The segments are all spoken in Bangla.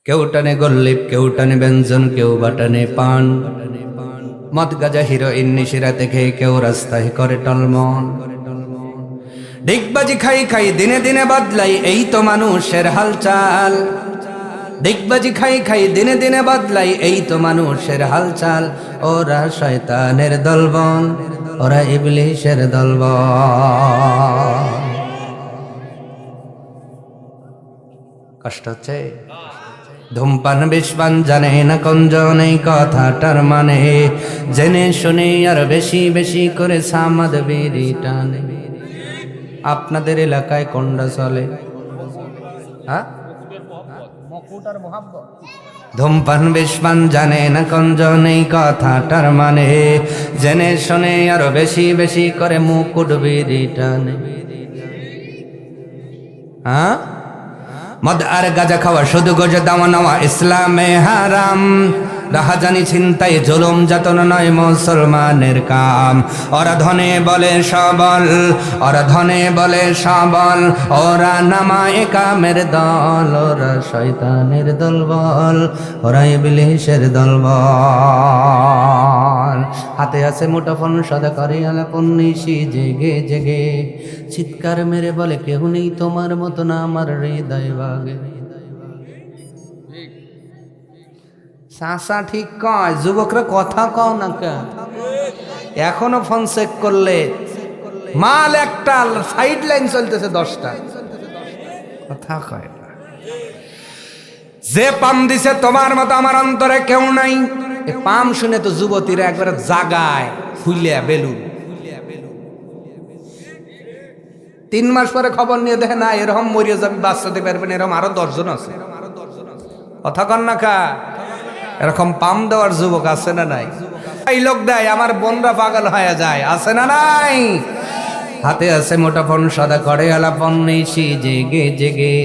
কেউ টানে গল্লিপ, কেউ টানে ব্যঞ্জন, কেউ বা টানে পান। মদ গাজা হিরোইন নিশিরাতে খেয়ে কেউ রাস্তায় করে টলমন। ডিগবাজি খাই খাই দিনে দিনে বদলাই, এই তো মানুষের হালচাল। ডিগবাজি খাই খাই দিনে দিনে বদলাই, এই তো মানুষের হালচাল। ওরা শয়তানের দলবল, ওরা ইবলিশের দলবল। কষ্ট হচ্ছে? ধূমপান বিষপান জানে না কোনজন, এই কথাটার মানে জেনে শুনে আর বেশি বেশি করে সামাদ বিড়ি টানে। আপনাদের এলাকায় কোনটা চলে? হ্যাঁ, ধূমপান বিষপান জানে না কোনজন, এই কথাটার মানে জেনে শুনে আর বেশি বেশি করে মুকুট বিড়ি টানে। হ্যাঁ, মদ আর গাজা খাওয়া শুধু গজে দাওয়া নেওয়া ইসলামে হারাম। রাহাজানি ছিনতাই জুলুম যাতনা নয় মুসলমানের কাম। ওরা ধনে বলে সবল, ওরা ধনে বলে সবল, ওরা নামায়ে কামের দল, ওরা শয়তানের দলবল, ওরা ইবলিশের দলবল। হাতে আছে মুঠোফোন, সদা করে আলাপন নিশি জেগে জেগে, চিৎকার মেরে বলে কেউ নেই তোমার মতো না আমার হৃদয় বাগে। চাষা ঠিক কয়, যুবকরা কথা কও না কেন? এখনো ফোন চেক করলে মাল একটা, সাইড লাইন চলতেছে 10টা, কথা কয় না। যে পাম দিছে তোমার মতো আমার অন্তরে কেউ নাই। এ পাম শুনে তো যুবতীরা একবারে জাগায় ফুলিয়া বেলুন। 3 মাস পরে খবর নিয়ে দেখে না এরকম মরিয়া যাবে, বাচ্চাতে পারবেন, এরকম আরো 10 জন আছে। কথা কন না কা? এরকম পাম দেওয়ার যুবক আছে না নাই? এই লোক দেয় আমার বোনরা পাগল হয়ে যায়, আছে না নাই? হাতে আছে মুঠোফোন, সদা করে আলাপন নিশি জেগে জেগে,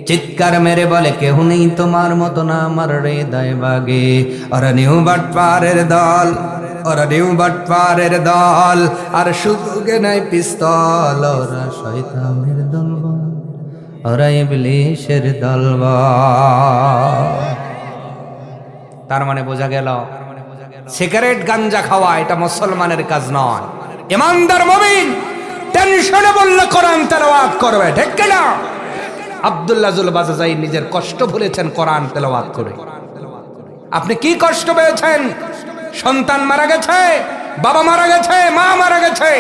চিৎকার মেরে বলে কেউ নেই তোমার মতো না আমার হৃদয় বাগে। ওরা নিউ বাটপারের দল, ওরা নিউ বাটপারের দল, আর সুযোগে নাই পিস্তল, ওরা শয়তানের দলবল, ওরা ইবলিশের দলবল। তার মানে বোঝা গেল সিগারেট গাঞ্জা খাওয়া এটা মুসলমানের কাজ নয়। ইমানদার মুমিন টেনশনে বললে কোরআন তেলাওয়াত করবে, ঠিক কিনা? আব্দুল্লাহ জুল বাজাজাই নিজের কষ্ট ভুলেছেন কোরআন তেলাওয়াত করে। আপনি কি কষ্ট পেয়েছেন? সন্তান মারা গেছে, বাবা মারা গেছে, মা মারা গেছে,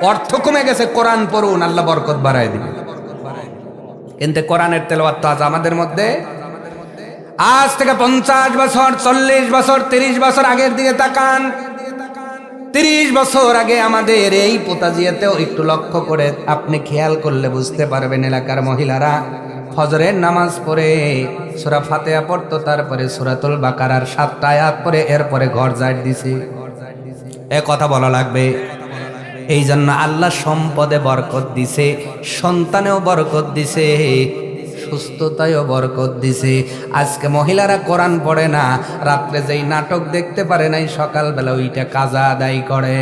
অর্থ কমে গেছে, কোরআন পড়ুন, আল্লাহ বরকত বাড়ায় দিবে। কিন্তু কোরআনের তেলাওয়াত তো আজ আমাদের মধ্যে, আজ থেকে 50 বছর, 40 বছর, 30 বছর আগের দিকে তাকান। 30 বছর আগে আমাদের এই পোতাজিয়াতেও একটু লক্ষ্য করে আপনি খেয়াল করলে বুঝতে পারবেন, এলাকার মহিলারা ফজরের নামাজ পড়ে সূরা ফাতিহা পড়তো, তারপরে সূরাতুল বাকারার 7টা আয়াত পড়ে এরপরে ঘর ঝাড় দিছে। এ কথা বলা লাগবে। এই জন্য আল্লাহ সম্পদে বরকত দিছে, সন্তানেও বরকত দিছে, সুস্থতায়ও বরকত দিছে। আজকে মহিলারা কোরআন পড়ে না, রাত্রে যেই নাটক দেখতে পারে নাই, সকালবেলা ওইটা কাজা আদায় করে।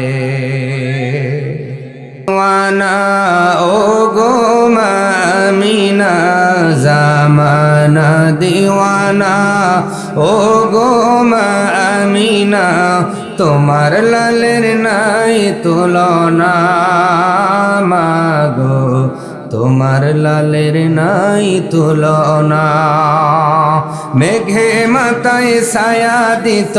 ও গো মামিনা জামানা দিওয়ানা, ও গো মামিনা তোমার লালের নাই তুলনা, মাগো তোমার লালের নাই তুলনা। মেঘে মাথায় ছায়া দিত,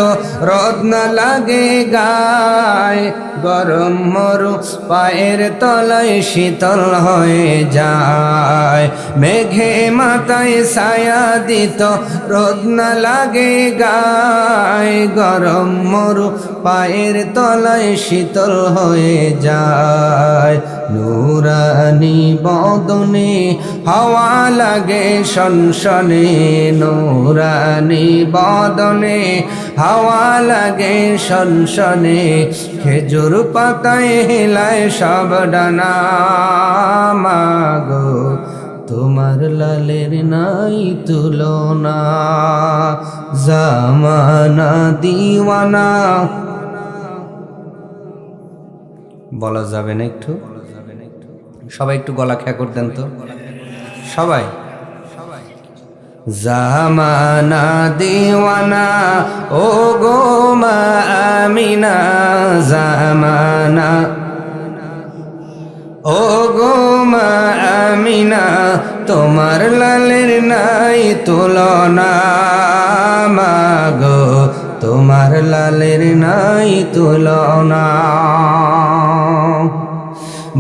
রোদ না লাগে গায়, গরম মরু পায়ের তলায় শীতল হয়ে যায়। মেঘে মাথায় ছায়া দিত, রোদ না লাগে গায়, গরম মরু পায়ের তলায় শীতল হয়ে যায়। নুরানি বদনে হাওয়া লাগে সনসনে, নুরানি বদনে হাওয়া লাগে সনসনে, খেজুর পাতায় হেলায় সব ডানা, মাগো তোমার লালের নাই তুলনা, জামানা দিওয়ানা। বলা যাবে না একটু? সবাই একটু গলা খেয়া করে দেন তো সবাই। জামানা দিওয়ানা ও গো মা আমিনা জামানা ও গো মা আমিনা তোমার লালের নাই তুলনা মাগো তোমার লালের নাই তুলনা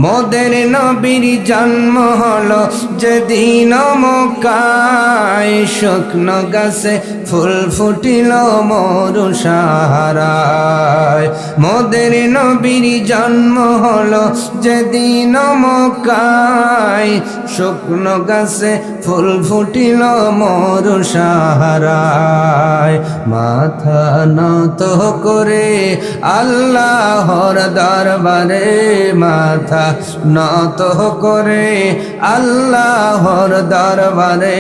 মোদের নবীর জন্ম হলো যেদিন মক্কায় শুকনো গাছে ফুল ফুটিল মরু সাহারায় মোদের নবীর জন্ম হলো যেদিন মক্কায় শুকনো গাছে ফুল ফুটিল মরু সাহারায় মাথা নত করে আল্লাহর দরবারে মাথা নত করে আল্লাহর দরবারে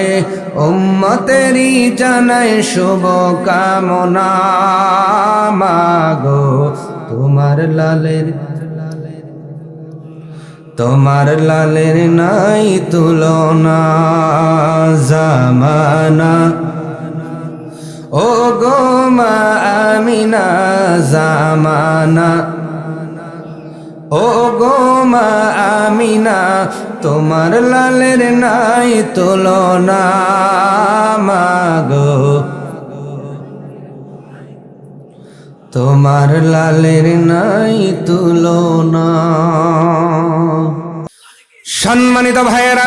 উম্মতেরই জানাই শুভ কামনা মাগো তোমার লালের নাই তুলনা জামানা ও গো মা আমিনা জামানা ও গো মা আমিনা তোমার লালের নাই তুলনা মাগো তোমার লালের নাই তুলনা। সম্মানিত ভাইয়েরা,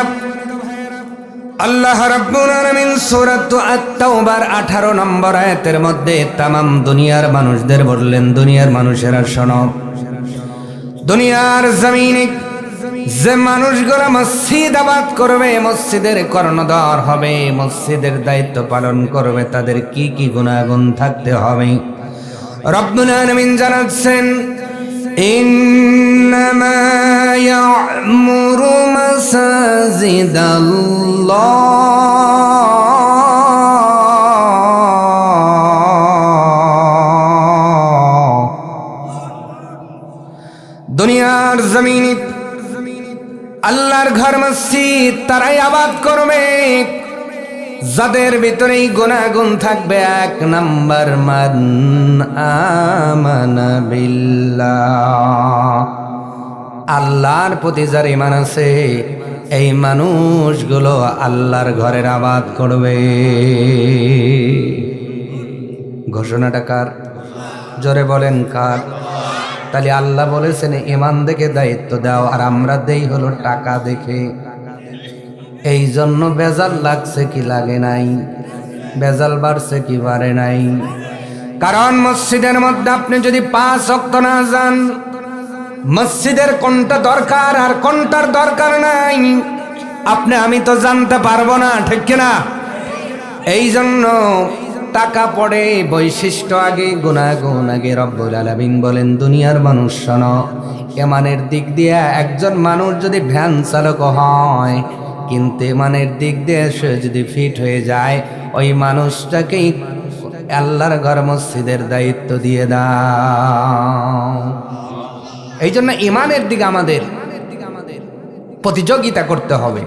আল্লাহ রাব্বুল আলামিন সূরাত আত-তাওবার 18 নম্বর আয়াতের মধ্যে তামাম দুনিয়ার মানুষদের বললেন, দুনিয়ার মানুষেরা শোনো, দুনিয়ার জমিনে যে মানুষগুলো মসজিদ আবাদ করবে, মসজিদের কর্ণধার হবে, মসজিদের দায়িত্ব পালন করবে, তাদের কি কি গুণাগুণ থাকতে হবে রব্বুল আলামিন জানাচ্ছেন, ইন্নামা ইয়া'মুরু মাসাজিদাল্লাহ, দুনিয়ার জমিনে আল্লাহর ঘর মসজিদ তারাই আবাদ করবে যাদের ভিতরেই গুনাহগুণ থাকবে। 1 নাম্বার মান আমানা বিল্লাহ, আল্লাহর প্রতি যার ঈমান আছে এই মানুষগুলো আল্লাহর ঘরের আবাদ করবে। ঘোষণাটা কার? জোরে বলেন কার? তাহলে আল্লাহ বলেছেন ঈমান দেখে দায়িত্ব দাও, আর আমরা দেই হলো টাকা দেখে। এই জন্য বেজাল লাগছে কি লাগে নাই? বেজাল বাড়ছে কি বাড়ে নাই? কারণ মসজিদের মধ্যে আপনি যদি 5 ওয়াক্ত না যান, মসজিদের কোনটা দরকার আর কোনটার দরকার নাই আপনি আমি তো জানতে পারবো না, ঠিক কিনা? এই জন্য টাকা পড়ে, বৈশিষ্ট্য আগে, গুনাহগুণ আগে। রব্বুল আলামিন বলেন, দুনিয়ার মানুষ শোনো, ঈমানের দিক দিয়ে একজন মানুষ যদি ভ্যান চালক হয় কিন্তু ঈমানের দিক দিয়ে সে যদি ফিট হয়ে যায়, ওই মানুষটাকেই আল্লাহর ঘর মসজিদের দায়িত্ব দিয়ে দাও। এই জন্য ঈমানের দিকে আমাদের প্রতিযোগিতা করতে হবে,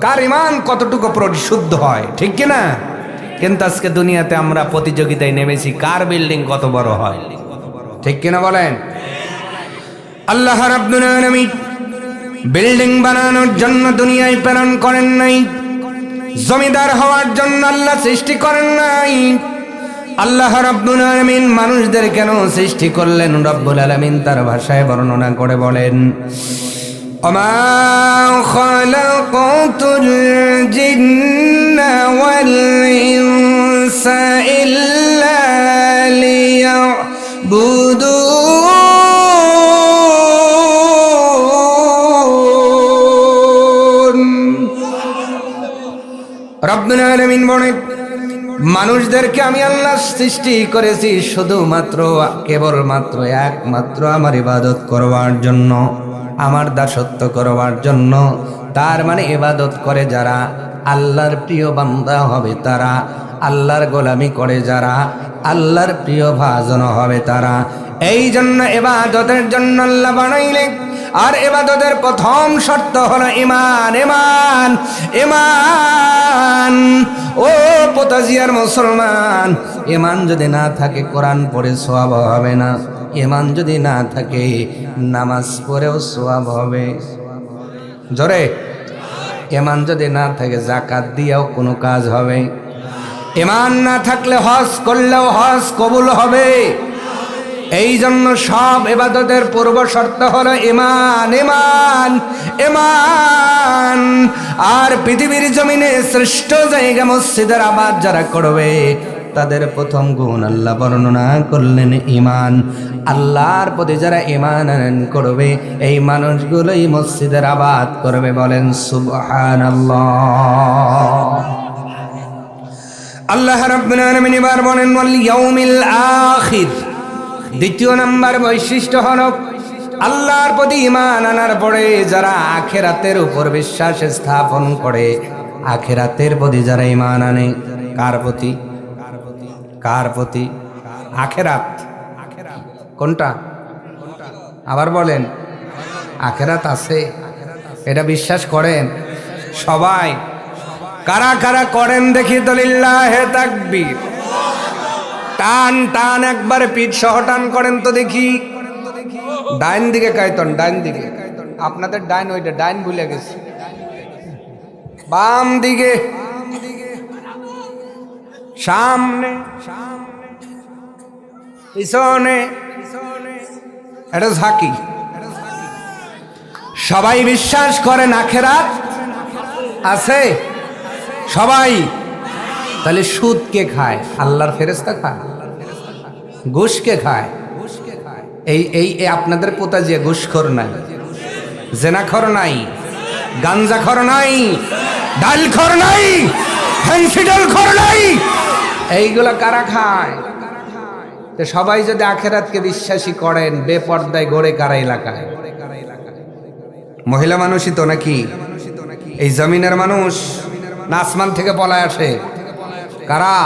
কার ঈমান কতটুকু পরিশুদ্ধ হয়, ঠিক কিনা? কিন্তু আজকে দুনিয়াতে আমরা প্রতিযোগিতায় নেমেছি কার বিল্ডিং কত বড় হয়, ঠিক কিনা বলেন? আল্লাহ রাব্বুল আলামিন বিল্ডিং বানানোর জন্য দুনিয়ায় প্রেরণ করেন নাই, জমিদার হওয়ার জন্য আল্লাহ সৃষ্টি করেন নাই। আল্লাহ রাব্বুল আলামিন মানুষদের কেন সৃষ্টি করলেন? রব্বুল আলামিন তার ভাষায় বর্ণনা করে বলেন, ওমা খালাকাতুল জিন্না ওয়াল ইনসা ইল্লা লিয়াবুদুন। রব্বুল আলামিন বলেন, মানুষদেরকে আমি আল্লাহ সৃষ্টি করেছি শুধুমাত্র কেবলমাত্র একমাত্র আমার ইবাদত করবার জন্য, আমার দাসত্ব করবার জন্য। তার মানে ইবাদত করে যারা, আল্লাহর প্রিয় বান্দা হবে তারা, আল্লাহর গোলামি করে যারা, আল্লাহর প্রিয় ভাজন হবে তারা। এই জন্য ইবাদতের জন্য আল্লাহ বানাইলেন। আর ইবাদতের প্রথম শর্ত হলো ঈমান। ঈমান ঈমান ও পোতাজিয়ার মুসলমান, ঈমান যদি না থাকে কোরআন পড়ে সওয়াব হবে না। ঈমান যদি না থাকে নামাজ পড়েও সওয়াব হবে। জোরে, ঈমান যদি না থাকে যাকাত দিয়েও কোনো কাজ হবে। ঈমান না থাকলে হজ করলেও হজ কবুল হবে। এই জন্য সব ইবাদতের পূর্ব শর্ত হলো ঈমান ঈমান ঈমান। আর পৃথিবীর জমিনে শ্রেষ্ঠ জায়গা মসজিদের আবাদ যারা করবে তাদের প্রথম গুণ আল্লাহ বর্ণনা করলেন ঈমান। আল্লাহর প্রতি যারা ঈমান আনয়ন করবে এই মানুষগুলোই মসজিদের আবাদ করবে। বলেন সুবহানাল্লাহ। আল্লাহ রাব্বুল আলামিন এবার বলেন ওয়াল ইয়াউমিল আখির। দ্বিতীয় নাম্বার বৈশিষ্ট্য হলো আল্লাহর প্রতি ঈমান আনার পরে যারা আখিরাতের উপর বিশ্বাস স্থাপন করে। আখিরাতের প্রতি যারা ঈমান আনে, কার প্রতি? কার প্রতি? আখিরাত। কোনটা? আবার বলেন। আখিরাত আছে, এটা বিশ্বাস করেন সবাই? কারা কারা করেন দেখি তো লিল্লাহে তাকবীর। টান টান একবারে পিঠ সহ টান করেন তো দেখি। ডাইন দিকে কায়তন, ডাইন দিকে। আপনাদের ডাইন ওইটা, ডাইন ভুলে গেছে। বাম দিকে, সামনে, পিছনে, এটা ঝাঁকি। সবাই বিশ্বাস করেন আখিরাত আছে সবাই। তাহলে সুদ কে খায়? আল্লাহর ফেরেশতা খায়। ঘুষ কে খায়? এই আপনাদের পোতাজিয়া ঘুষখোর নাই, জেনাখোর নাই, গাঞ্জাখোর নাই, ডালখোর নাই, ফেন্সিডালখোর নাই। এইগুলা কারা খায়? তো সবাই যদি আখিরাতকে বিশ্বাসী করেন, বেপর্দায় গড়ে কারা এলাকায়? মহিলা মানুষই তো নাকি? এই জমিনের মানুষ না আসমান থেকে পলায় আসে? কারা?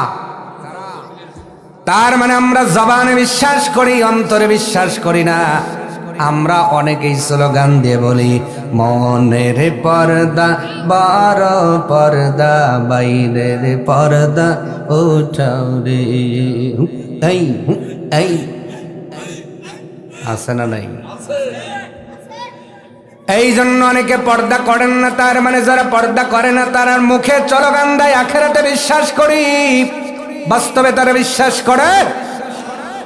তার মানে আমরা জবানে বিশ্বাস করি, অন্তরে বিশ্বাস করি না। আমরা অনেকেই স্লোগান দিয়ে বলি মনের পর্দা বড় পর্দা, বাইরের পর্দা উঠাও রে। এই আছে না নাই? এই জন্য অনেকে পর্দা করেন না। তার মানে যারা পর্দা করে না তারা মুখে স্লোগান দেয় আখিরাতে বিশ্বাস করি, বাস্তবে তারা বিশ্বাস করে।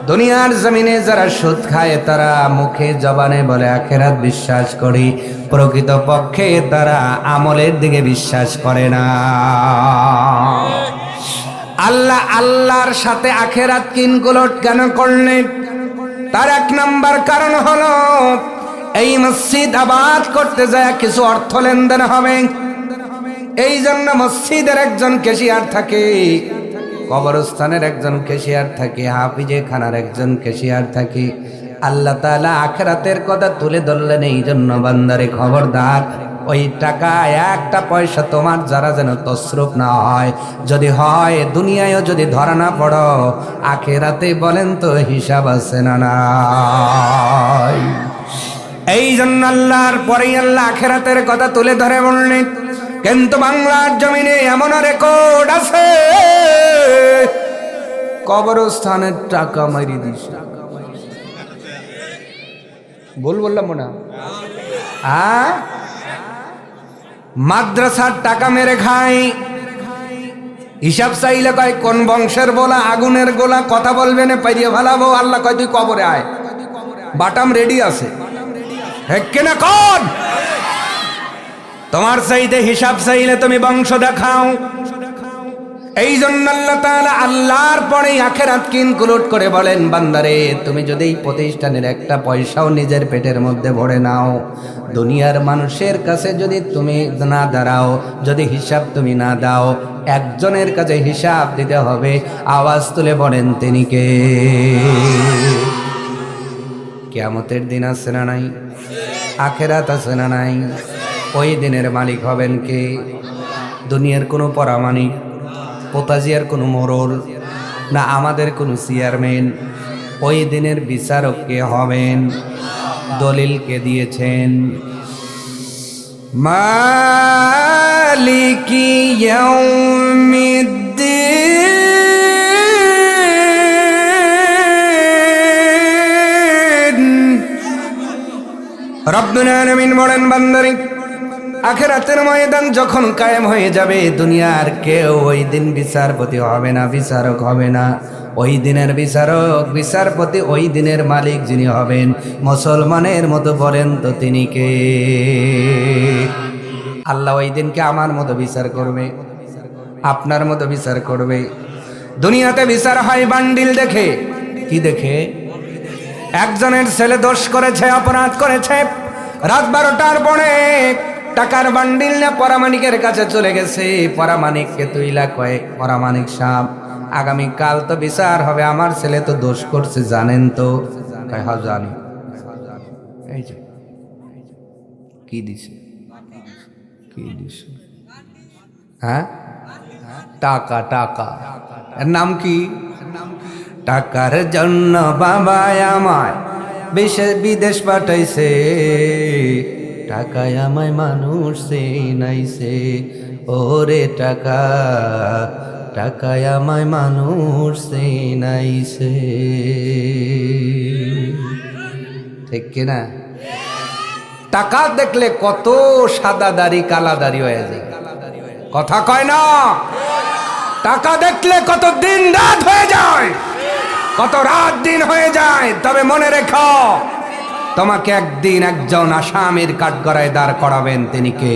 দুনিয়ার জমিনে যারা সুদ খায় তারা মুখে জবানে বলে আখিরাত বিশ্বাস করি, প্রকৃত পক্ষে তারা আমলের দিকে বিশ্বাস করে না। আল্লাহর সাথে আখিরাত ইনক্লুড কেন করলেন? তার এক নাম্বার কারণ হলো এই মসজিদ আবাদ করতে যায় কিছু অর্থ লেনদেন হবে। এই জন্য মসজিদের একজন ক্যাশিয়ার থাকে, কবরস্থানের একজন ক্যাশিয়ার থাকে, হাফিজে খানার একজন ক্যাশিয়ার থাকে। আল্লাহ তাআলা আখিরাতের কথা তুলে ধরলেন। এই জন্য বান্দারে খবরদার, ওই টাকা একটা পয়সা তোমার যারা যেন তসরুফ না হয়। যদি হয় দুনিয়ায়ও যদি ধরা না পড়ো, আখিরাতে বলেন তো হিসাব আছে না নাই? এই জন্য আল্লাহর পরেই আল্লাহ আখিরাতের কথা তুলে ধরে বললেন। কিন্তু বাংলার জমিনে এমন রেকর্ড আছে কবরস্থানের টাকা মারি দিস। বললাম না? মাদ্রাসার টাকা মেরে খাই। হিসাব চাইলে কয় কোন বংশের বলা, আগুনের গোলা, কথা বলবে না পাইয়ে ভালাবো। আল্লাহ কয় তুই কবরে আয়, বাটাম রেডি আছে। কেনা কন তোমার চাইতে হিসাব চাইলে তুমি বংশ দেখাও। এই জন্য আল্লাহ তাআলা আল্লাহর পরে আখিরাতকে ইনক্লুড করে বলেন বান্দারে, তুমি যদি এই প্রতিষ্ঠানের একটা পয়সাও নিজের পেটের মধ্যে ভরে নাও, দুনিয়ার মানুষের কাছে যদি তুমি না দাঁড়াও, যদি হিসাব তুমি না দাও, একজনের কাছে হিসাব দিতে হবে। আওয়াজ তুলে বলেন তিনি কে? কিয়ামতের দিন আছে না নাই? আখিরাত আছে না নাই? ওই দিনের মালিক হবেন কে? দুনিয়ার কোনো পরামানিক, পোতাজিয়ার কোনো মোড়ল, না আমাদের কোন চেয়ারম্যান? ওই দিনের বিচারক কে হবেন? দলিল কে দিয়েছেন? মালিকি ইয়াউমিদ্দিন। রব্বুল আলামিন বলেন, বান্দারে আখিরাতের ময়দান যখন কায়েম হয়ে যাবে, দুনিয়ার কেউ ওই দিন বিচারপতি হবে না, বিচারক হবে না। ওই দিনের বিচারক, বিচারপতি, ওই দিনের মালিক যিনি হবেন, মুসলমানের মতো বলেন তো তিনি কে? আল্লাহ ওই দিনকে আমার মতো বিচার করবে, আপনার মতো বিচার করবে। দুনিয়াতে বিচার হয় বান্ডিল দেখে। কি দেখে? একজনের ছেলে দোষ করেছে, অপরাধ করেছে, রাত 12টার পরে টাকার বান্ডিল না পরামানিকের কাছে চলে গেছে। পরামানিককে তুইলা কয়েক, পরামানিক সাহেব আগামীকাল তো বিচার হবে, আমার ছেলে তো দোষ করছে জানেন তো? হ্যাঁ জানি। এই যে কি দিছে, কি দিছে? হ্যাঁ, টাকা। টাকা। এর নাম কি? টাকার জন্য বাবা আমায় বিদেশ পাঠাইছে, টাকায় আমায় মানুষ নাইছে। ওরে টাকা, টাকায় আমায় মানুষ নাইছে। ঠিক কিনা? টাকা দেখলে কত সাদা দাড়ি কালা দাড়ি হয়ে যায়, কথা কয় না? টাকা দেখলে কত দিন রাত হয়ে যায়, কত রাত দিন হয়ে যায়। তবে মনে রেখো, তোমাকে একদিন একজন আসামির কাঠগড়ায় দাঁড় করাবেন, তিনি কে?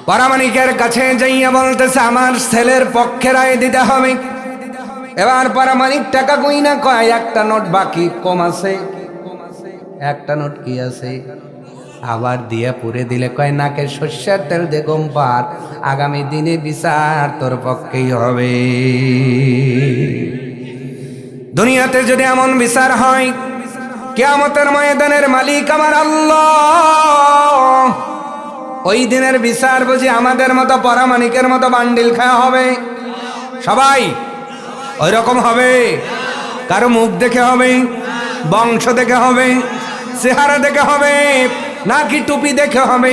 পরামানিকের কাছে যাইয়া বলতেছে আমার ছেলের পক্ষে রায় দিতে হবে। এবার পরামানিক টাকা গুইনা কয় একটা নোট বাকি কম আছে, একটা নোট কি আছে? আবার দিয়া পুরে দিলে কয় নাকে সর্ষের তেল দিয়ে গম পার, আগামী দিনে বিচার তোর পক্ষেই হবে। দুনিয়াতে যদি এমন বিচার হয়, কিয়ামতের ময়দানের মালিক আমার আল্লাহ। ওই দিনের বিচার বুঝি আমাদের মতো পরামানিকের মতো বান্ডিল খাওয়া হবে? সবাই ওই রকম হবে? কারো মুখ দেখে হবে, বংশ দেখে হবে, চেহারা দেখে হবে, নাকি টুপি দেখে হবে,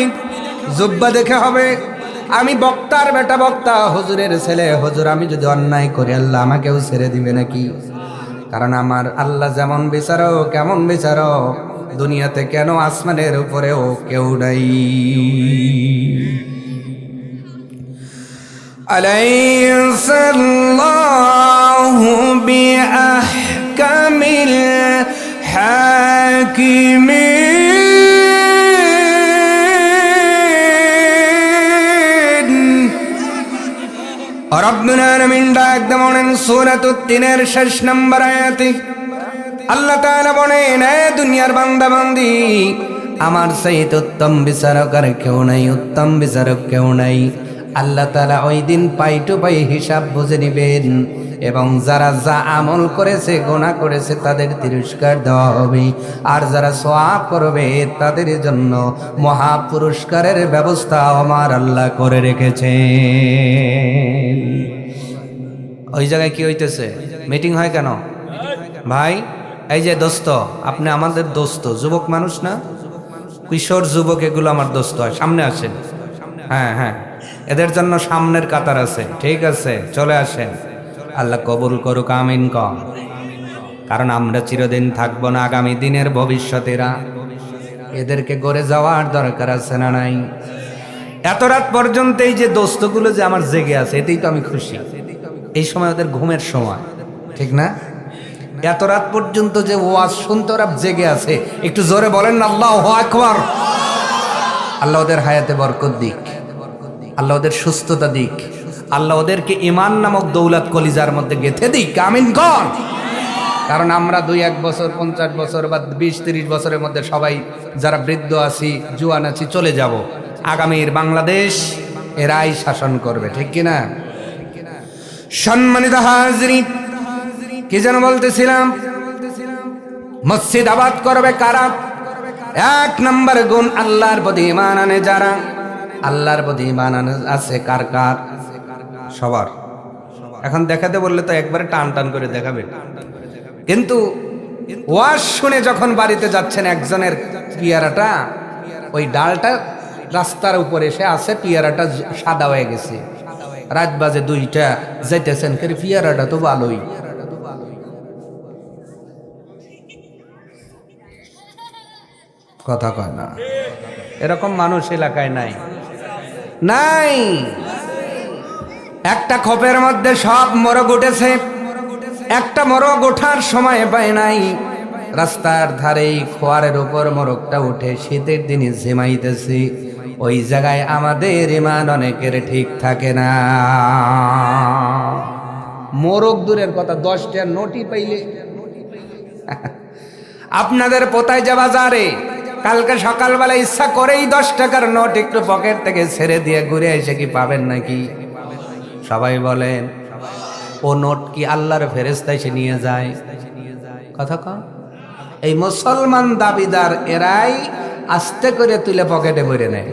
জুব্বা দেখে হবে? আমি বক্তার বেটা বক্তা, হুজুরের ছেলে হুজুর, আমি যদি অন্যায় করি আল্লাহ আমাকেও ছেড়ে দিবে নাকি? কারণ আমার আল্লাহ যেমন বিচারক কেমন বিচারক, দুনিয়াতে কেন আসমানের উপরেও কেউ নাই। আলাইসাল্লাহু বিআহকামিল হাকিমিন। রব্বুল আলামিন ডাক দেন সূরাতুত তিনের 6 নম্বর আয়াতে আল্লাহ তাআলা বলেন, এ দুনিয়ার বান্দা বান্দি, আমার চাইতে উত্তম বিচারক আর কেউ নাই, উত্তম বিচারক কেউ নাই। আল্লাহ তাআলা ওই দিন পাই টু পাই হিসাব বুঝে নিবেন, এবং যারা যা আমল করেছে, গুনাহ করেছে, তাদের তিরস্কার দেওয়া হবে। আর যারা সওয়াব করবে তাদের জন্য মহা পুরস্কারের ব্যবস্থা আমার আল্লাহ করে রেখেছেন। ওই জায়গায় কি হইতেছে? মিটিং হয় কেন ভাই? এই যে দোস্ত, আপনি আমাদের দোস্ত, যুবক মানুষ না, কিশোর যুবক, এগুলো আমার দোস্ত হয়। সামনে আসেন। হ্যাঁ হ্যাঁ, এদের জন্য সামনের কাতার আছে, ঠিক আছে, চলে আসেন। আল্লাহ কবুল করুক, আমিন কম। কারণ আমরা চিরদিন থাকবো না, আগামী দিনের ভবিষ্যতেরা, এদেরকে গড়ে যাওয়ার দরকার আছে না নাই? এত রাত পর্যন্ত এই যে দোস্তগুলো যে আমার জেগে আছে, এতেই তো আমি খুশি। এই সময় ওদের ঘুমের সময়, ঠিক না? এত রাত পর্যন্ত যে ওয়াজ শুনতে ওরা জেগে আছে, একটু জোরে বলেন না আল্লাহু আকবার। আল্লাহ ওদের হায়াতে বরকত দিক, আল্লাহ ওদের সুস্থতা দিক, আল্লাহ ওদেরকে ঈমান নামক দৌলত কলিজার মধ্যে গেঁথে দিক, আমিন কর। কারণ আমরা 2-1 বছর, 50 বছর বা 20-30 বছরের মধ্যে সবাই যারা বৃদ্ধ আছি, জুয়ান আছি, চলে যাব। আগামীর বাংলাদেশ এরাই শাসন করবে, ঠিক কিনা? সম্মানিত হাজরিন, কি যেন বলতেছিলাম? মসজিদ আবাদ করবে কারা? 1 নম্বর গুণ, আল্লাহর প্রতি ঈমান আনে যারা। আল্লাহর প্রতি ঈমান আছে কার কার? সবার। এখন দেখাতে বললে তো একবারে টান টান করে দেখাবে, কিন্তু ওয়াজ শুনে যখন বাড়িতে যাচ্ছেন একজনের পিয়ারাটা, ওই ডালটা রাস্তার উপরে এসে আছে, পিয়ারাটা সাদা হয়ে গেছে, রাত বাজে 2টা, যাইতেছেন করে পিয়ারাটা তো ভালোই। কথা কয় না, এরকম মানুষ এলাকায় নাই নাই। একটা খোপের মধ্যে সব মোরগ উঠেছে, একটা মোরগ ওঠার সময় পায় নাই, রাস্তার ধারেই খোয়ারের উপর মোরগটা উঠে শীতের দিনে ঝিমাইতেছে। ওই জায়গায় আমাদের ইমান অনেকের ঠিক থাকে না। মোরগ দূরের কথা, 10টা নোটই পাইলে আপনাদের পোতায় যা বাজারে কালকে সকালবেলা ইচ্ছা করেই 10 টাকার নোট একটু পকেট থেকে ছেড়ে দিয়ে ঘুরে এসে কি পাবেন নাকি? সবাই বলেন ও নোট কি আল্লাহর ফেরেশতা এসে নিয়ে যায়? কথা কন। এই মুসলমান দাবিদার এরাই আস্তে করে তুলে পকেটে ভরে নেয়।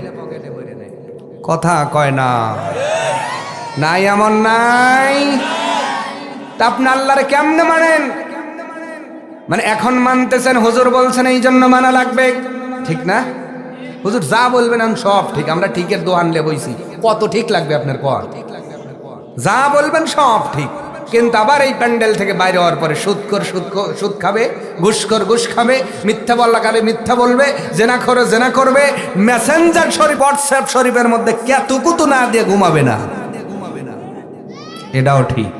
কথা কয় না, নাই এমন নাই। তা আপনি আল্লাহরে কেমনে মানেন? মানে এখন মানতেছেন হুজুর বলছেন এই জন্য মানা লাগবে, ঠিক না? হুজুর যা বলবেন আমি সব ঠিক, আমরা ঠিকের দোহান লে বইছি, কত ঠিক লাগবে আপনার পর? যা বলবেন সব ঠিক, কিন্তু আবার এই প্যান্ডেল থেকে বাইরে হওয়ার পরে সুদ খাবে, ঘুষখোর ঘুষ খাবে, মিথ্যা বলা কালে মিথ্যা বলবে, জেনা করবে, মেসেঞ্জার শরীফ হোয়াটসঅ্যাপ শরীফের মধ্যে কেতুকুতু না দিয়ে ঘুমাবে না, এটাও ঠিক।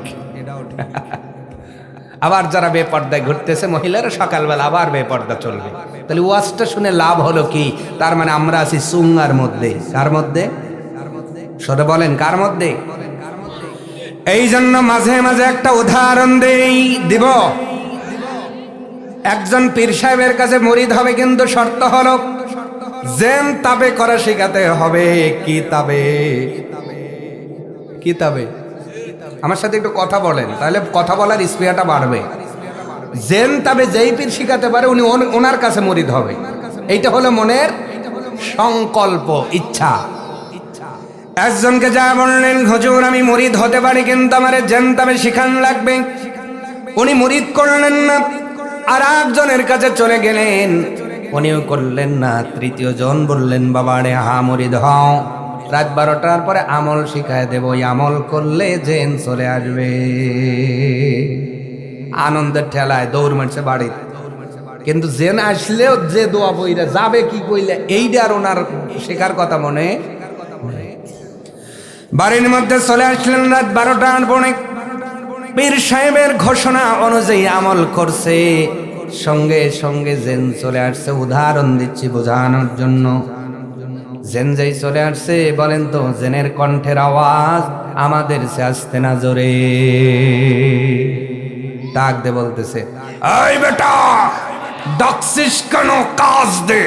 আবার যারা বেপর্দায় ঘুরতেছে মহিলারা, সকালবেলা আবার বেপর্দা চলবে। তাহলে ওয়াজটা শুনে লাভ হলো কি? তার মানে আমরা আছি সুঙ্গার মধ্যে। কার মধ্যে? সরে বলেন, কার মধ্যে? এই জন্য মাঝে মাঝে একটা উদাহরণ দিব। একজন পীর সাহেবের কাছে মুরিদ হবে, কিন্তু শর্ত হলো জেন তাবে করা শেখাতে হবে। কিতাবে আমার সাথে একটু কথা বলেন, তাহলে কথা বলার স্পিয়াটা বাড়বে। জেন তাবে যেই পীর শিখাতে পারে উনি ওনার কাছে মুরিদ হবে, এইটা হলো মনের সংকল্প, ইচ্ছা। একজনকে যা বললেন, হুজুর আমি মুরিদ হতে পারি, কিন্তু আমার জেন তাবে শিখান লাগবে। উনি মুরিদ করলেন না, আর একজনের কাছে চলে গেলেন, উনিও করলেন না। তৃতীয় জন বললেন, বাবা রে হা মুরিদ হও, রাত 12টার পরে আমল শিখায় দেব, ওই আমল করলে জেন চলে আসবে। আনন্দের ঠেলায় দৌড় মারছে বাড়ি, কিন্তু জেন আসলেও যে দোয়া বইরা যাবে কি কইলে এইটা আর ওনার শেখার কথা মনে। বাড়ির মধ্যে চলে আসলেন রাত 12টার পরে, পীর সাহেবের ঘোষণা অনুযায়ী আমল করছে, সঙ্গে সঙ্গে জেন চলে আসছে। উদাহরণ দিচ্ছি বোঝানোর জন্য। জেন যেই চলে আসছে, বলেন তো জেনের কণ্ঠের আওয়াজ আমাদের সে আসতে না জোরে, ডাক দে বলতেছে, এই বেটা ডাকছিস কেন? কাজ দে।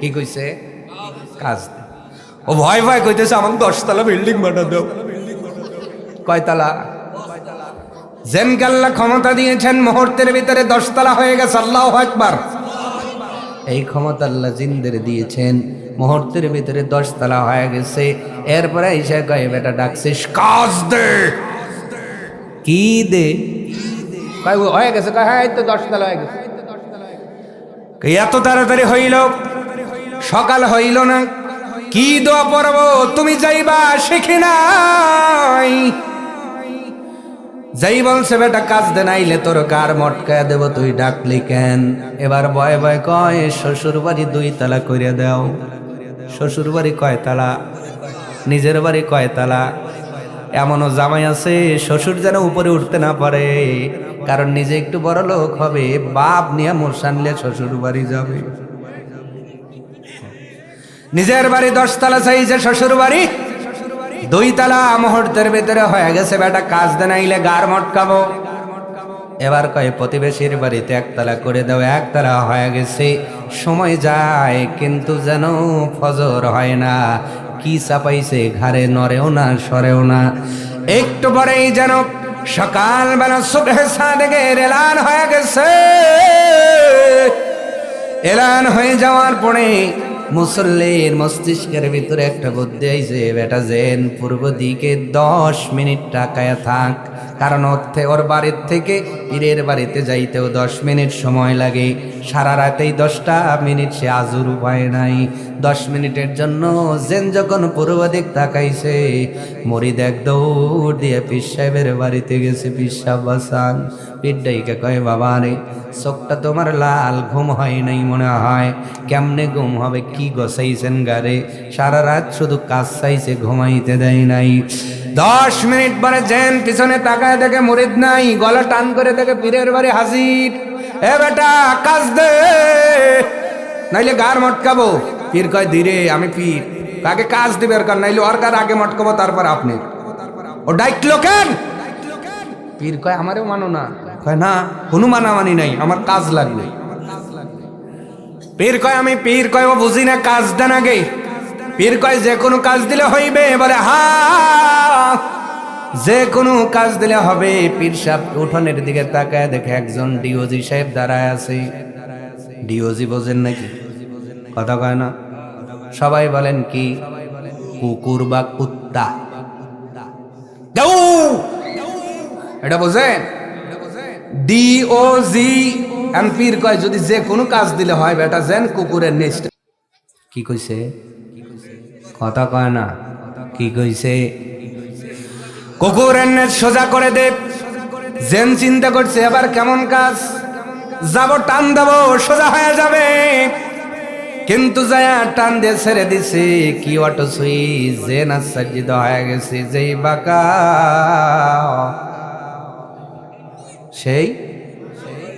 কি কইছে? কাজ দে। ও ভয় ভয় কইতেছে, আমাকে 10 তলা বিল্ডিং বানা দাও। কয়তলা? জেন আল্লাহ ক্ষমতা দিয়েছেন, মুহূর্তের ভিতরে 10 তলা হয়ে গেছে। আল্লাহু আকবার। এই ক্ষমতা আল্লাহ জিনদের দিয়েছেন, মুহূর্তের ভিতরে 10 তলা হয়ে গেছে। এরপরে এসে কয়, বেটা ডাকছিস, কাজ দে। কি দে? কয় হয়ে গেছে। কয় হ্যাঁ, এই তো 10 তলা হয়ে গেছে। এত তাড়াতাড়ি হইল? সকাল হইল না, কি দোয়া পড়বো? তুমি যাইবা শিখি নাই। যাই বলছে, বেটা কাজ দে, নাইলে তোর কার মটকায় দেব, তুই ডাকলি কেন? এবার ভয় ভয় কয়, শ্বশুর বাড়ি 2 তলা করে দাও। শ্বশুর বাড়ি কয় তালা? নিজের বাড়ি কয় তালা? এমনও জামাই আছে শ্বশুর যেন উপরে উঠতে না পারে, কারণ নিজে একটু বড় লোক হবে, বাপ নিয়ে মোরসানলে শ্বশুর বাড়ি যাবে। নিজের বাড়ি 10 তলা চাইছে, শ্বশুর বাড়ি 2 তলা। মুহূর্তের ভিতরে হয়ে গেছে, বেটা কাজ দে, নাইলে গার মটকাবো। এবার কয় প্রতিবেশীর বাড়িতে 1 তলা করে দাও। 1 তলা হয়ে গেছে। সময় যায়, কিন্তু যেন ফজর হয় না। কি চাপাইছে ঘাড়ে, নড়েও না সরেও না। একটু পরেই যেন সকালবেলা সুবহে সাদেকের এলান হয়ে গেছে। এলান হয়ে যাওয়ার পরে মুসল্লির মস্তিষ্কের ভিতরে একটা বুদ্ধি আইছে, বেটা যেন পূর্ব দিকে 10 মিনিট তাকায়া থাক, কারণ ওর বাড়ির থেকে পীরের বাড়িতে যাইতেও 10 মিনিট সময় লাগে। সারা রাতেই 10টা মিনিট সে আজুর উপায় নাই। 10 মিনিটের জন্য জেন যখন পূর্ব দিক তাকাইছে, মরিদ এক দৌড় দিয়ে পীর সাহেবের বাড়িতে গেছে। পীর সাহেব বাসান, পীর ডাইকে কয়, বাবা রে চোখটা তোমার লাল, ঘুম হয় নাই মনে হয়। কেমনে ঘুম হবে, কি গোসাইছেন গারে? সারা রাত শুধু কাজ চাইছে, ঘুমাইতে দেয় নাই। 10 মিনিট পরে জেন পিছনে তাকায় দেখে মুরিদ নাই, গলা টান করে দেখে পীরের বাড়ি হাজির। এ বেটা কাজ দে, নাইলে গার মটকাবো। পীর কয়, ধীরে, আমি পীর, আগে কাজ দিবে আর কার, নাইলে ওর গার আগে মটকাবো, তারপর আপনি। ও ডাইকলো কেন? পীর কয়, আমারও মানো না? কয়, না, কোনো মানামানি নাই, আমার কাজ লাগবে। পীর কয়, আমি পীর। কয়, ও বুঝি না, কাজ দেন আগে। পীর কয়, যে কোনো কাজ দিলে হইবে? বলে, হা, যে কোনো কাজ দিলে হবে। পীর সাহেব উঠোনের দিকে তাকায় দেখে একজন ডিওজি সাহেব দাঁড়ায় আছে। ডিওজি বোঝেন নাকি? কথা কয় না? সবাই বলেন কি? কুকুর বা কুত্তা? এটা বোঝেন? ডিওজি। পীর কয়, যদি যে কোনো কাজ দিলে হয় বেটা যেন কুকুরের নেক্সট। কি কইছে? কথা কয় না? কি কইছে? কুকুরের নেজ সোজা করে দে। জেন চিন্তা করছে, এবার কেমন কাজ? যাব, টান দেব, সোজা হয়ে যাবে। কিন্তু যায়া টান দিয়ে ছেড়ে দিছে, কি অটো সুইচ, জেন আশ্চর্যিত হয়ে গেছে। যেই বাঁকা সেই,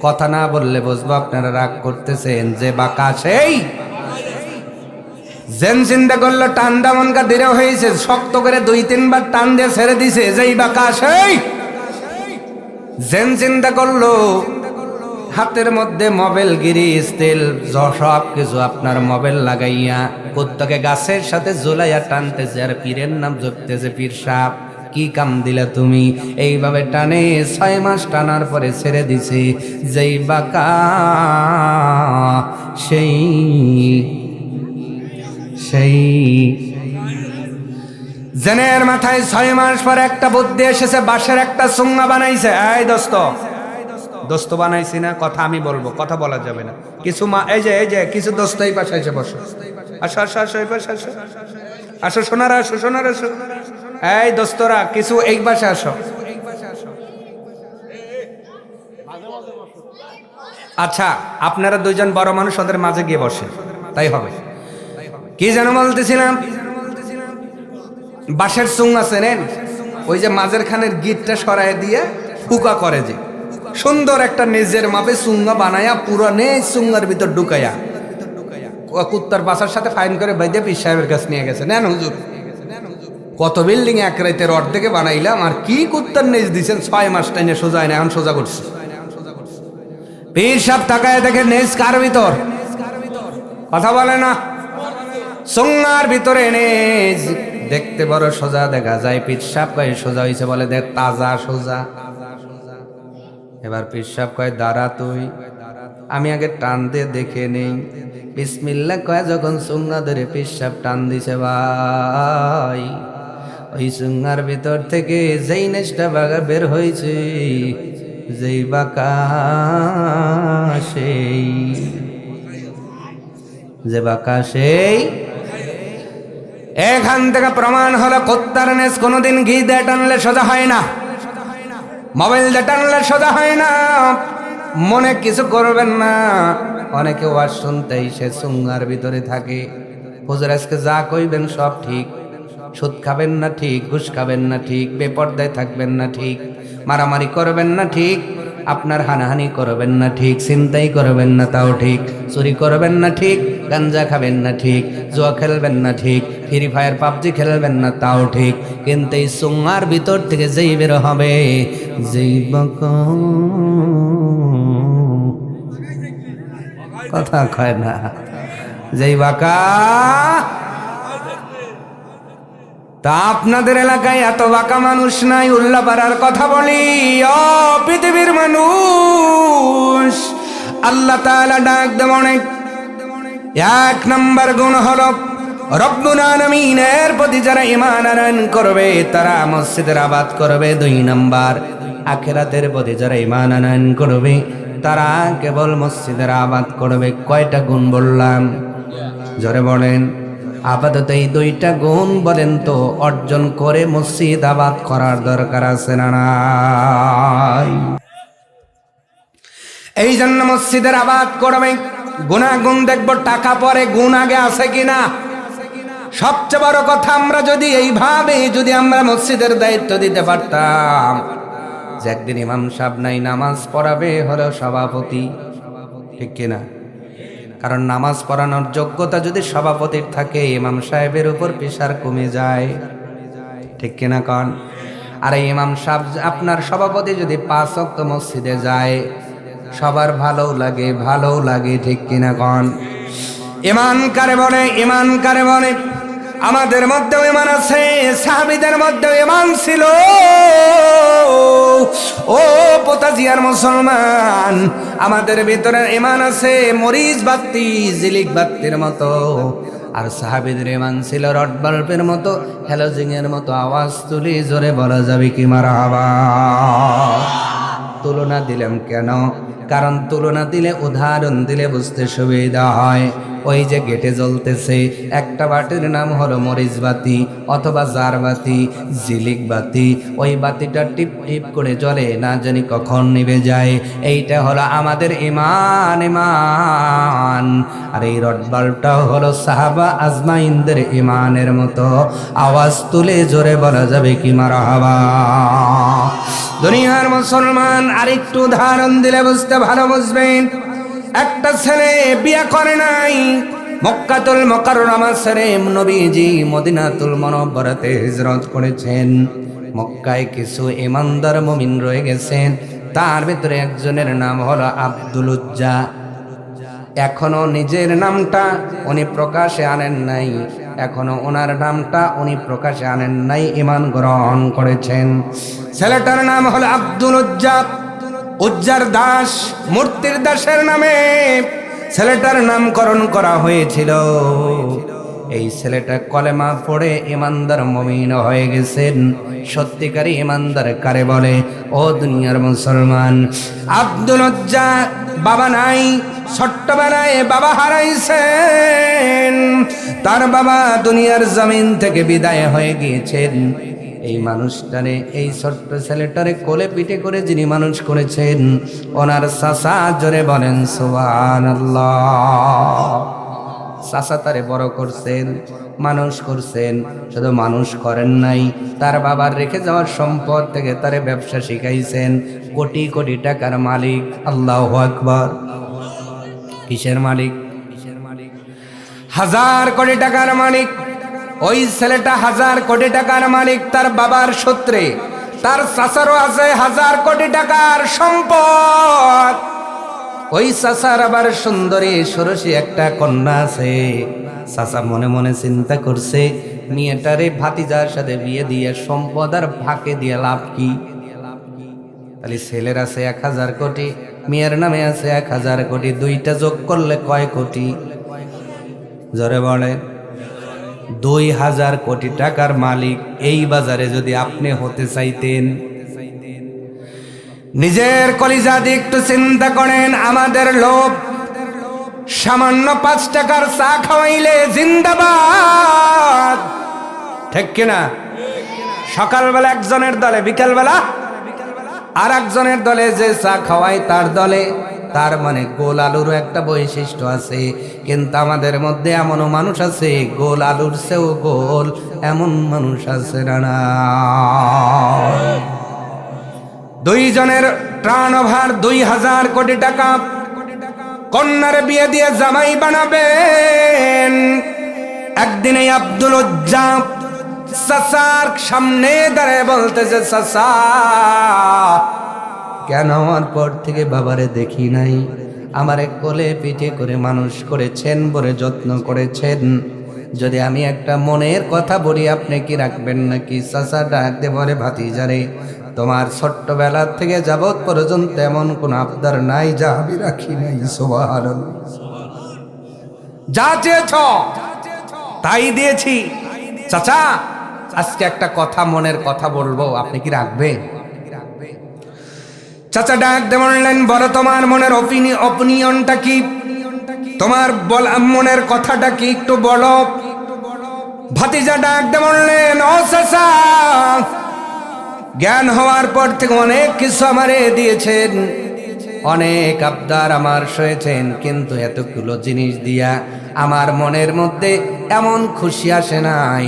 কথা না বললে বুঝবো আপনারা রাগ করতেছেন। যে বাঁকা সেই। জেন চিন্তা করলো, টান দামনকা ধীরে হয়েছে, শক্ত করে 2-3 বার টান দিয়ে ছেড়ে দিছে। যেই বাঁকা সেই। জেন চিন্তা করলো, হাতের মধ্যে মোবাইল, গিরিস, তেল, সব কিছু আপনার মোবাইল লাগাইয়া কুত্তাকে গাছের সাথে ঝুলাইয়া টানতেছে, আর পীরের নাম জপতেছে। পীর সাহেব, কি কাম দিলা তুমি? এইভাবে টানে 6 মাস টানার পরে ছেড়ে দিছে। যেই বাঁকা সেই সেই। জেনের মাথায় 6 মাস পর একটা বুদ্ধি এসেছে, বাঁশের একটা সুঙ্গা বানাইছে। এই দোস্ত, দোস্ত বানাইছি না, কথা আমি বলবো, কথা বলা যাবে না। কিছু মা, এই যে কিছু দোস্ত এই পাশে এসে বসো। আসো আসো আসো, এই পাশে আসো, আসো সোনারা, আসো সোনারা, আসো। এই দোস্তরা কিছু এই পাশে আসো। আচ্ছা, আপনারা 2জন বড় মানুষ, ওদের মাঝে গিয়ে বসে, তাই হবে। কি যেন বলতেছিলাম? বাঁশের চুং আছে নেন, ওই যে মাঝের খানের গিটটা সরাই দিয়ে ফুকা করে, যে সুন্দর একটা নিজের মাপে চুঙ্গা বানায়া পুরো নেই চুঙ্গার ভিতর ঢুকাইয়া কুত্তার বাসার সাথে ফাইন করে বাইদে পীর সাহেবের কাছে নিয়ে গেছে। নেন হুজুর, কত বিল্ডিং এক রাইতের অর্ধেকে বানাইলাম, আর কি কুত্তার নেজ দিচ্ছেন? 6 মাস টাইনে সোজা না, এখন সোজা করছি। পীর সাহেব তাকায় দেখে নেজ কার ভিতর? কথা বলে না, চুঙ্গার ভিতরে নেজ। দেখতে বড় সোজা দেখা যায়। পীর সাহেব কয়, সোজা হয়েছে? বলে, দেখ তাজা সোজা। এবার পীর সাহেব কয়, দাঁড়া তুই, আমি আগে টান দিয়ে দেখে নেই। বিসমিল্লাহ কয় যখন চুঙ্গা ধরে পীর সাহেব টান দিছে, ভাই ওই চুঙ্গার ভিতর থেকে যেই নেজটা বাগা বের হয়েছে, যেই বাঁকা সেই, যে বাঁকা সেই। এখান থেকে প্রমাণ হলো, কুত্তার নেজ কোনোদিন ঘি দিয়ে টানলে সোজা হয় না, মোবাইল দিয়ে টানলে সোজা হয় না। মনে কিছু করবেন না। অনেকে ওয়াজ শুনতেই সে চুঙ্গার ভিতরে থাকে। হুজুর আজকে যা কইবেন সব ঠিক, সুদ খাবেন না ঠিক, ঘুষ খাবেন না ঠিক, বেপরদায় থাকবেন না ঠিক, মারামারি করবেন না ঠিক, আপনার হানাহানি করবেন না ঠিক, চিন্তাই করবেন না তাও ঠিক, চুরি করবেন না ঠিক, গাঞ্জা খাবেন না ঠিক, জুয়া খেলবেন না ঠিক, ফ্রি ফায়ার পাবজি খেলবেন না তাও ঠিক। কিন্তু এই চুঙ্গার ভিতর থেকে যেই বের হবে, যেই কথা কয় না, যেই বাঁকা। তা আপনাদের এলাকায় এত বাঁকা মানুষ নাই? উল্লাপাড়ার কথা বলি, ও পৃথিবীর মানুষ, আল্লাহ তাআলা ডাক দেব অনেক। এক নাম্বার গুণ হলো রব্বুল আলামিনের প্রতি যারা ঈমান আনয়ন করবে তারা মসজিদের আবাদ করবে। দুই নাম্বার আখিরাতের প্রতি যারা ঈমান আনয়ন করবে তারা কেবল মসজিদের আবাদ করবে। কয়টা গুণ বললাম? জোরে বলেন। আপাতত এই দুইটা গুণ বলেন তো অর্জন করে মসজিদ আবাদ করার দরকার আছে না নাই? এই জন্য মসজিদের আবাদ করবে। গুণাগুণ দেখবো, টাকা পরে গুণ আগে আছে কিনা। সবচেয়ে বড় কথা, আমরা যদি এইভাবে যদি আমরা মসজিদের দায়িত্ব দিতে পারতাম যে একদিন ইমাম সাহেব নাই, নামাজ পড়াবে হলো সভাপতি, ঠিক কিনা? কারণ নামাজ পড়ানোর যোগ্যতা যদি সভাপতির থাকে, ইমাম সাহেবের উপর প্রেশার কমে যায়, ঠিক কিনা কন? আর এই ইমাম সাহেব আপনার সভাপতি যদি 5 ওয়াক্ত মসজিদে যায়, সবার ভালো লাগে, ঠিক কিনা কন? ঈমান কারে বলে? ঈমান কারে বলে? আমাদের মধ্যেও ঈমান আছে, সাহাবীদের মধ্যেও ঈমান ছিল। ও পোতাজিয়ার মুসলমান, আমাদের ভিতরে ঈমান আছে মরিচ বাতি, জিলিক বাতির মতো। আর সাহাবীদের ঈমান ছিল রড বাল্বের মতো, হ্যালোজিনের মতো। আওয়াজ তুলি জোরে বলা যাবে কি মারহাবা? তুলনা দিলাম কেন? কারণ তুলনা দিলে, উদাহরণ দিলে বুঝতে সুবিধা হয়। ওই যে গেটে জ্বলতেছে একটা বাতির নাম হলো মরিচ বাতি অথবা জার বাতি, জিলিক বাতি। ওই বাতিটা টিপ টিপ করে জ্বলে, না জানি কখন নিভে যায়। এইটা হলো আমাদের ঈমান। ঈমান। আর এই রড বাল্বটা হলো সাহাবা আজমাইনদের ঈমানের মতো। আওয়াজ তুলে জোরে বলা যাবে কি মারহাবা? দুনিয়ার মুসলমান, আরেকটু উদাহরণ দিলে বুঝতে ভালো বুঝবেন। একটা ছেলে বিয়ে করে নাই, মক্কাতুল মুকাররমা ছেড়ে নবীজি মদিনাতুল মুনাওয়ারাতে হিজরত করেছেন। মক্কায় কিছু ঈমানদার মুমিন রয়ে গেছেন, তার ভিতরে একজনের নাম হলো আব্দুল উজ্জা। এখনো নিজের নামটা উনি প্রকাশে আনেন নাই, এখনো ওনার নামটা উনি প্রকাশে আনেন নাই, ঈমান গ্রহণ করেছেন। ছেলেটার নাম হলো আব্দুল উজ্জা। উজ্জার দাস, মূর্তির দাসের নামে ছেলেটার নামকরণ করা হয়েছিল। এই ছেলেটা কলেমা পড়ে ঈমানদার মুমিন হয়ে গেছেন। সত্যিকারী ঈমানদার কারে বলে? ও দুনিয়ার মুসলমান, আব্দুল উজ্জা বাবা নাই, ছোট্টবেলায় বাবা হারাইছেন। তার বাবা দুনিয়ার জমিন থেকে বিদায় হয়ে গিয়েছেন। এই মানুষটারে, এই ছোট্ট ছেলেটারে কোলে পিঠে করে যিনি মানুষ করেছেন, ওনার চাচা, জোরে বলেন সুবহানাল্লাহ। চাচা তারে বড় করছেন, মানুষ করছেন। শুধু মানুষ করেন নাই, তার বাবার রেখে যাওয়ার সম্পদ থেকে তারে ব্যবসা শিখাইছেন। কোটি কোটি টাকার মালিক। আল্লাহু আকবার। কিসের মালিক? 1000 কোটি টাকার মালিক। ওই ছেলেটা 1000 কোটি টাকার মালিক তার বাবার সূত্রে। তার চাচারও আছে 1000 কোটি টাকার সম্পদ। ওই চাচার আবার সুন্দরী ষোড়শী একটা কন্যা আছে। চাচা মনে মনে চিন্তা করছে, মেয়েটারে ভাতিজার সাথে বিয়ে দিয়ে সম্পদ আর ভাগে দিয়ে লাভ কি? তাহলে ছেলের আছে 1000 কোটি, মেয়ের নামে আছে 1000 কোটি, দুইটা যোগ করলে কয় কোটি? জোরে বলে। 2000 কোটি টাকার মালিক এই বাজারে যদি আপনি হতে চাইতেন, নিজের কলিজা দিয়ে একটু চিন্তা করেন। আমাদের লোভ, সামান্য 5 টাকার চা খাওয়াইলে জিন্দাবাদ, ঠিক কিনা? সকালবেলা একজনের দলে, বিকালবেলা আর একজনের দলে। যে চা খাওয়ায় তার দলে। তার মানে গোল আলুরও একটা বৈশিষ্ট্য আছে। কিন্তু আমাদের মধ্যে এমনও মানুষ আছে, গোল আলুর চেয়েও গোল, এমন মানুষ আছে না? 2 জনের টার্ন ওভার 2000 কোটি টাকা। কন্যার বিয়ে দিয়ে জামাই বানাবেন। একদিন এই আব্দুল উজ্জা চাচার সামনে দাঁড়িয়ে বলতেছে, চাচা কেন আমার পর থেকে বাবারে দেখি নাই? আমারে কোলে পিঠে করে মানুষ করেছেন, বড় যত্ন করেছেন। যদি আমি একটা মনের কথা বলি, আপনি কি রাখবেন নাকি? চাচা ডাক দে বলে, ভাতিজারে তোমার ছোট্টবেলা থেকে যাবৎ পর্যন্ত এমন কোন আবদার নাই যা আমি রাখি নাই। সুবহানাল্লাহ। যা চেয়েছ তাই দিয়েছি। চাচা, আজকে একটা কথা, মনের কথা বলবো, আপনি কি রাখবেন? চাচা ডাক দিয়ে বললেন, বলো তোমার মনের অপিনিয়নটা কি, তোমার মনের কথাটা কি, একটু বলো। ভাতিজা ডাক দিয়ে বললেন, ও চাচা, জ্ঞান হওয়ার পর থেকে অনেক কিছু আমারে দিয়েছেন, অনেক আবদার আমার সয়েছেন, কিন্তু এতগুলো জিনিস দিয়া আমার মনের মধ্যে এমন খুশি আসে নাই।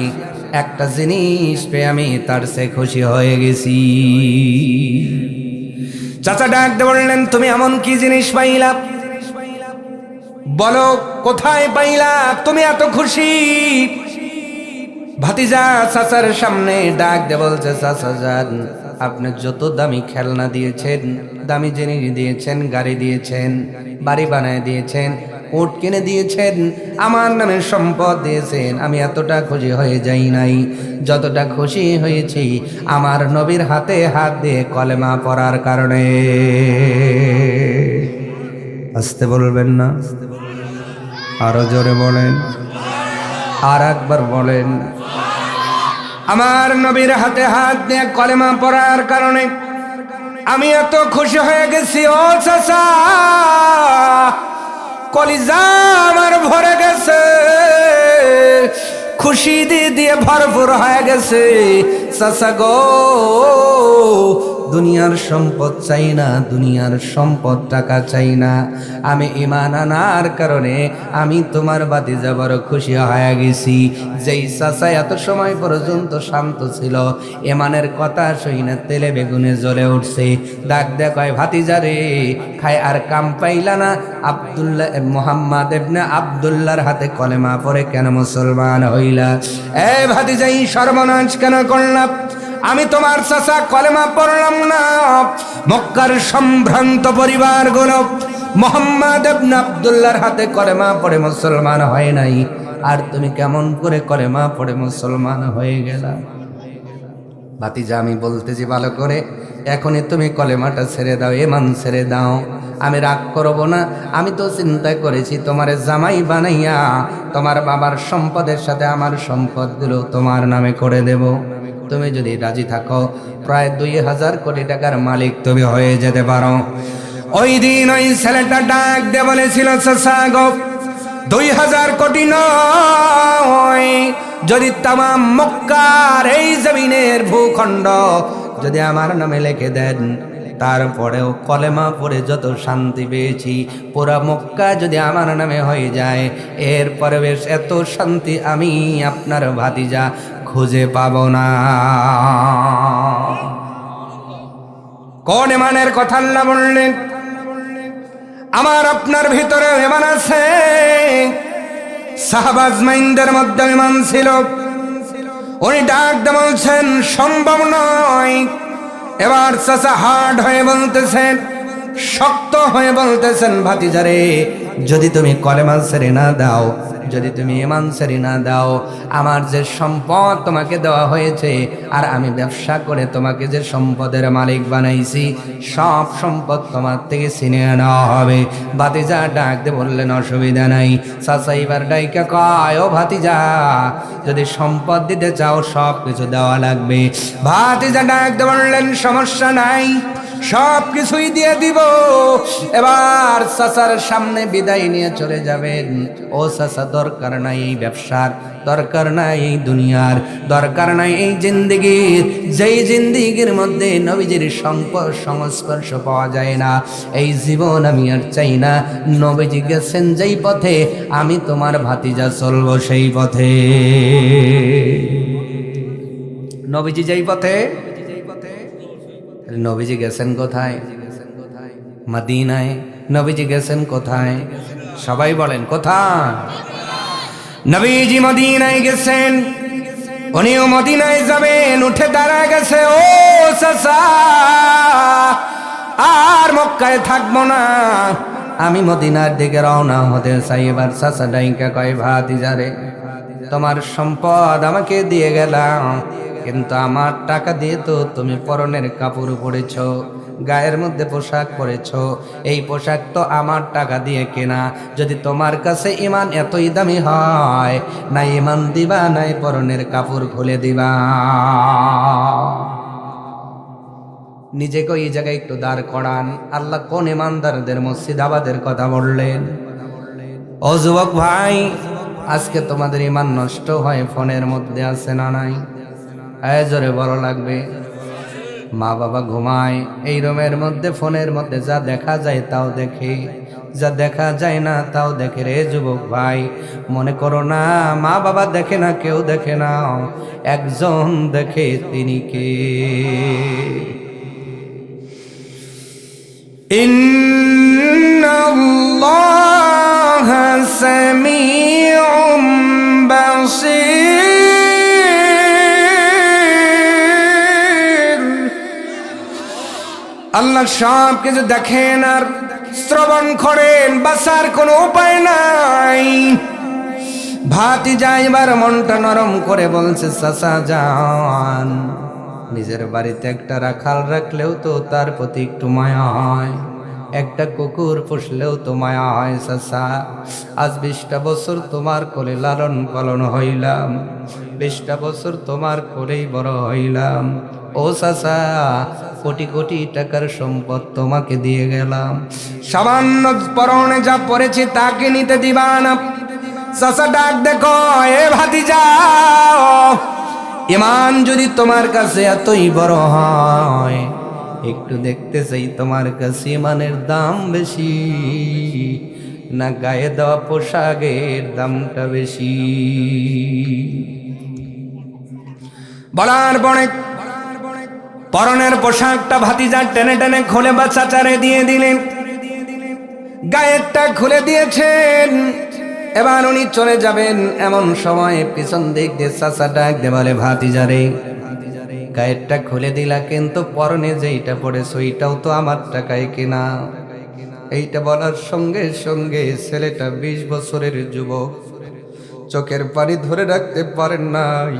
একটা জিনিস পেয়ে আমি তার সে খুশি হয়ে গেছি। চাচা ডাক দিয়ে বললেন, তুমি এমন কি জিনিস পাইলা, বলো কোথায় পাইলা তুমি এত খুশি? ভাতিজা চাচার সামনে ডাক দিয়ে বলছে, চাচা যান, আপনি যত দামি খেলনা দিয়েছেন, দামি জিনিস দিয়েছেন, গাড়ি দিয়েছেন, বাড়ি বানায় দিয়েছেন, উট কিনে দিয়েছেন, আমার নামে সম্পদ দিয়েছেন, আমি এতটা খুশি হয়ে যাই নাই। যতটা খুশি হয়েছি আমার নবীর হাতে হাত দিয়ে কলেমা পড়ার কারণে। আসতে বলবেন না, আরো জোরে বলেন, আর একবার বলেন। আমার নবীর হাতে হাত দিয়ে কলেমা পড়ার কারণে আমি এত খুশি হয়ে গেছি। ও চাচা, কলিজা আমার ভরে গেছে, খুশি দিয়ে ভরপুর হয়ে গেছে। চাচা গো, দুনিয়ার সম্পদ চাই না, দুনিয়ার সম্পদ টাকা চাই না, আমি ঈমান আনার কারণে আমি তোমার ভাতিজা বড় খুশি হয়ে গেছি। যেই চাচা এত সময় পর্যন্ত শান্ত ছিল, ঈমানের কথা শুনে তেলে বেগুনে জ্বলে উঠছে। ডাক দেয়া কয়, ভাতিজা রে, খায় আর কাম পাইলা না? আব্দুল্লাহ মুহাম্মদ ইবনে আব্দুল্লাহর হাতে কলেমা পড়ে কেন মুসলমান হইলা? এ ভাতিজা, এই সর্বনাশ কেন করলাম? আমি তোমার চাচা কলেমা পড়লাম না, মক্কার সম্ভ্রান্ত পরিবারগুলো মুহাম্মদ ইবনে আব্দুল্লাহর হাতে কলেমা পড়ে মুসলমান হয় নাই, আর তুমি কেমন করে কলেমা পড়ে মুসলমান হয়ে গেলা? ভাতিজা, আমি বলতেছি ভালো করে, এখনই তুমি কলেমাটা ছেড়ে দাও, ঈমান ছেড়ে দাও। আমি রাগ করব না, আমি তো চিন্তা করেছি তোমার জামাই বানাইয়া তোমার বাবার সম্পদের সাথে আমার সম্পদগুলো তোমার নামে করে দেব। তুমি যদি রাজি থাকো, প্রায় 2000 কোটি টাকার মালিক তুমি হয়ে যেতে পারো। ওই দিন ওই ছেলেটা ডাক দিয়ে বলেছিল, চাচা গো, 2000 কোটি নয়, যদি তামাম মক্কার এই জমিনের ভূখণ্ড যদি আমার নামে লিখে দেন, তারপরেও কলেমা পড়ে যত শান্তি পেয়েছি, পুরা মক্কা যদি আমার নামে হয়ে যায়, এরপরে বেশ এত শান্তি আমি আপনার ভাতিজা খুঁজে পাব না। কোন ঈমানের কথা আল্লাহ বললেন? আমার আপনার ভিতরে ঈমান আছে। সাহাবা আজমাইনদের মধ্যে ঈমান ছিল। উনি ডাক দিয়ে বলছেন, সম্ভব নয়। এবার চাচা হার্ড হয়ে বলতেছেন, শক্ত হয়ে বলতেছেন, ভাতিজারে, যদি তুমি কলেমা ছেড়ে না দাও, যদি তুমি ঈমান ছেড়ে না দাও, আমার যে সম্পদ তোমাকে দেওয়া হয়েছে, আর আমি ব্যবসা করে তোমাকে যে সম্পদের মালিক বানাইছি, সব সম্পদ তোমার থেকে ছিনে নেওয়া হবে। ভাতিজা ডাক দিয়ে বললেন, অসুবিধা নাই। চাচা এবার ডাইকা কয়, ও ভাতিজা, যদি সম্পদ দিতে চাও সব কিছু দেওয়া লাগবে। ভাতিজা ডাক দিয়ে বললেন, সমস্যা নাই, সব কিছুই দিয়ে দিব। এবার চাচার সামনে বিদায় নিয়ে চলে যাবেন। ও চাচা, দরকার নাই এই ব্যবসার, দরকার নাই এই দুনিয়ার, দরকার নাই এই জিন্দেগির, যেই জিন্দেগির মধ্যে নবীজির সংস্পর্শ পাওয়া যায় না, এই জীবন আমি আর চাই না। নবীজি গেছেন যেই পথে, আমি তোমার ভাতিজা চলবো সেই পথে। নবীজি যেই পথে, নবীজি গেছেন কোথায়? মদিনায়। নবীজি গেছেন কোথায়? সবাই বলেন কোথায়? নবীজি মদিনায় গেছেন। উনিও মদিনায় যাবেন, উঠে দাঁড়া গেছে, ও চাচা, আর মক্কায় থাকবো না, আমি মদিনার দিকে রওনা হতে চাই। এবার চাচা ডাইকা কয়, ভাতিজারে, তোমার সম্পদ আমাকে দিয়ে গেলাম, কিন্তু আমার টাকা দিয়ে তো তুমি পরনের কাপড় পরেছ, গায়ের মধ্যে পোশাক পরেছো, এই পোশাক তো আমার টাকা দিয়ে কেনা। যদি তোমার কাছে ঈমান এতই দামি হয়, না ঈমান দিবা নাই পরনের কাপড় খুলে দিবা। নিজেকে এই জায়গায় একটু দাঁড় করান। আল্লাহ কোন ইমানদারদের মুর্শিদাবাদের কথা বললেন? ও যুবক ভাই, আজকে তোমাদের ঈমান নষ্ট হয় ফোনের মধ্যে আছে না নাই? জোরে বড় লাগবে। মা বাবা ঘুমায়, এই রুমের মধ্যে ফোনের মধ্যে যা দেখা যায় তাও দেখে, যা দেখা যায় না তাও দেখে। রে যুবক ভাই, মনে করো না মা বাবা দেখে না, কেউ দেখে না, একজন দেখে, তিনি কে? ইন্নাল্লাহা সামিউম বাসীর। আল্লাহ সব কিছু দেখেন আর শ্রবণ করেন, বাঁচার কোনো উপায় নাই। ভাতিজা এবার মনটা নরম করে বলছে, চাচা যান, নিজের বাড়িতে একটা রাখাল রাখলেও তো তার প্রতি একটু মায়া হয়, একটা কুকুর পুষলেও তো মায়া হয়। চাচা, আজ 20টা বছর তোমার কোলে লালন পালন হইলাম, 20টা বছর তোমার কোলেই বড় হইলাম। ও চাচা, কোটি কোটি টাকার সম্পদ তোমাকে দিয়ে গেলাম, সামান্য পরনে যা পড়েছি তাকে নিতে দিবা না? চাচা ডাক দেখো, এ ভাতিজা, ঈমান যদি তোমার কাছে এতই বড় হয়, একটু দেখতে চাই তোমার কাছে ঈমানের দাম বেশি না গায়ে দেওয়া পোশাকের দামটা বেশি? বলার পরে পরনের পোশাকটা ভাতিজা টেনে টেনে খুলে বা চাচারে দিয়ে দিলেন, গায়েরটা খুলে দিয়েছেন। এবার উনি চলে যাবেন, এমন সময় পিছন দিক দিয়ে চাচা ডাক দিয়ে বলে, ভাতিজারে, গায়েরটা খুলে দিলা, কিন্তু পরনে যেইটা পড়েছো এইটাও তো আমার টাকায় কেনা। এইটা বলার সঙ্গে সঙ্গে ছেলেটা 20 বছরের যুবক চোখের পানি ধরে রাখতে পারেন নাই,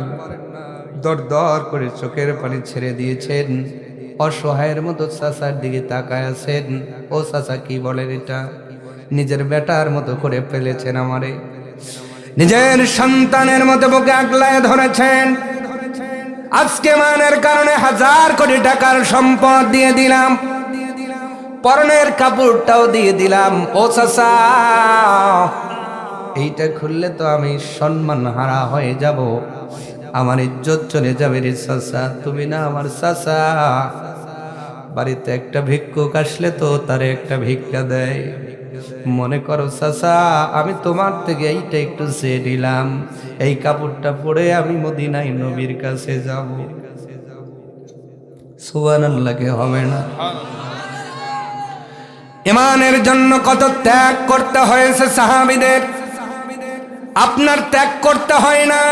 দর দর করে চোখের পানি ছেড়ে দিয়েছেন। অসহায়ের মতো চাচার দিকে তাকায় আছেন। ও চাচা, কি বলেন এটা? নিজের বেটার মতো করে ফেলেছেন আমারে, নিজের সন্তানের মতো বুকে আগলায় ধরেছেন। আজকে মানের কারণে 1000 কোটি টাকার সম্পদ দিয়ে দিলাম, পরনের কাপড়টাও দিয়ে দিলাম। ও চাচা, এইটা খুললে তো আমি সম্মান হারা হয়ে যাব, আমার ইজ্জত চলে যাবে রে চাচা। তুমি না আমার চাচা, বাড়িতে একটা ভিক্ষুক আসলে তো তারে একটা ভিক্ষা দেয়। মনে করো চাচা, আমি তোমার থেকে এইটা একটু চেয়ে নিলাম, এই কাপড়টা পরে আমি মদিনায় নবীর কাছে যাব। সুবহানাল্লাহ কে হবে না? ঈমানের জন্য কত ত্যাগ করতে হয়েছে সাহাবীদের, আপনার ত্যাগ করতে হয় না।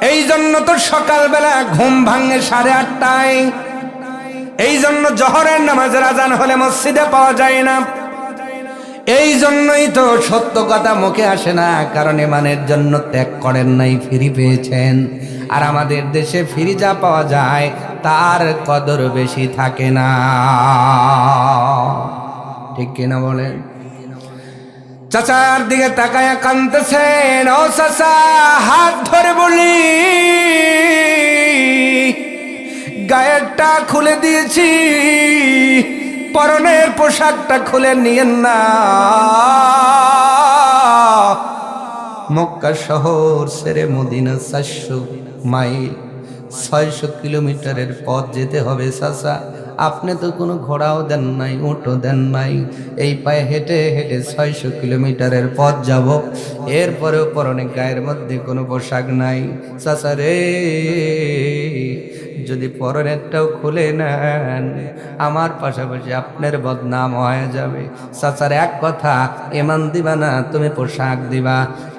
এই জন্য তো সকালবেলা ঘুম ভাঙে 8:30টায়, এই জন্য জোহরের নামাজের আজান হলে মসজিদে পাওয়া যায় না। এই জন্যই তো সত্য কথা মুখে আসে না, কারণ ঈমানের জন্য ত্যাগ করেন নাই, ফ্রি পেয়েছেন। আর আমাদের দেশে ফ্রি যা পাওয়া যায় তার কদর বেশি থাকে না, ঠিক কিনা বলেন? চাচার দিকে তাকায়া কাঁদতেছেন। ও চাচা, হাত ধরে বলি, গায়েরটা খুলে দিয়েছি, পরনের পোশাকটা খুলে নিয়েন না। মক্কা শহর ছেড়ে মদিনা 400 মাইল, 600 কিলোমিটারের পথ যেতে হবে। চাচা, আপনি তো কোনো ঘোড়াও দেন নাই, উটও দেন নাই, এই পায়ে হেঁটে হেঁটে 600 কিলোমিটারের পথ যাব, এরপরেও পরনে গায়ের মধ্যে কোনো পোশাক নাই। চাচা রে, যদি পরনেরটাও খুলে নেন, আমার পাশাপাশি আপনার বদনাম হয়ে যাবে। চাচার এক কথা, ঈমান দিবা না, তুমি পোশাক দিবা।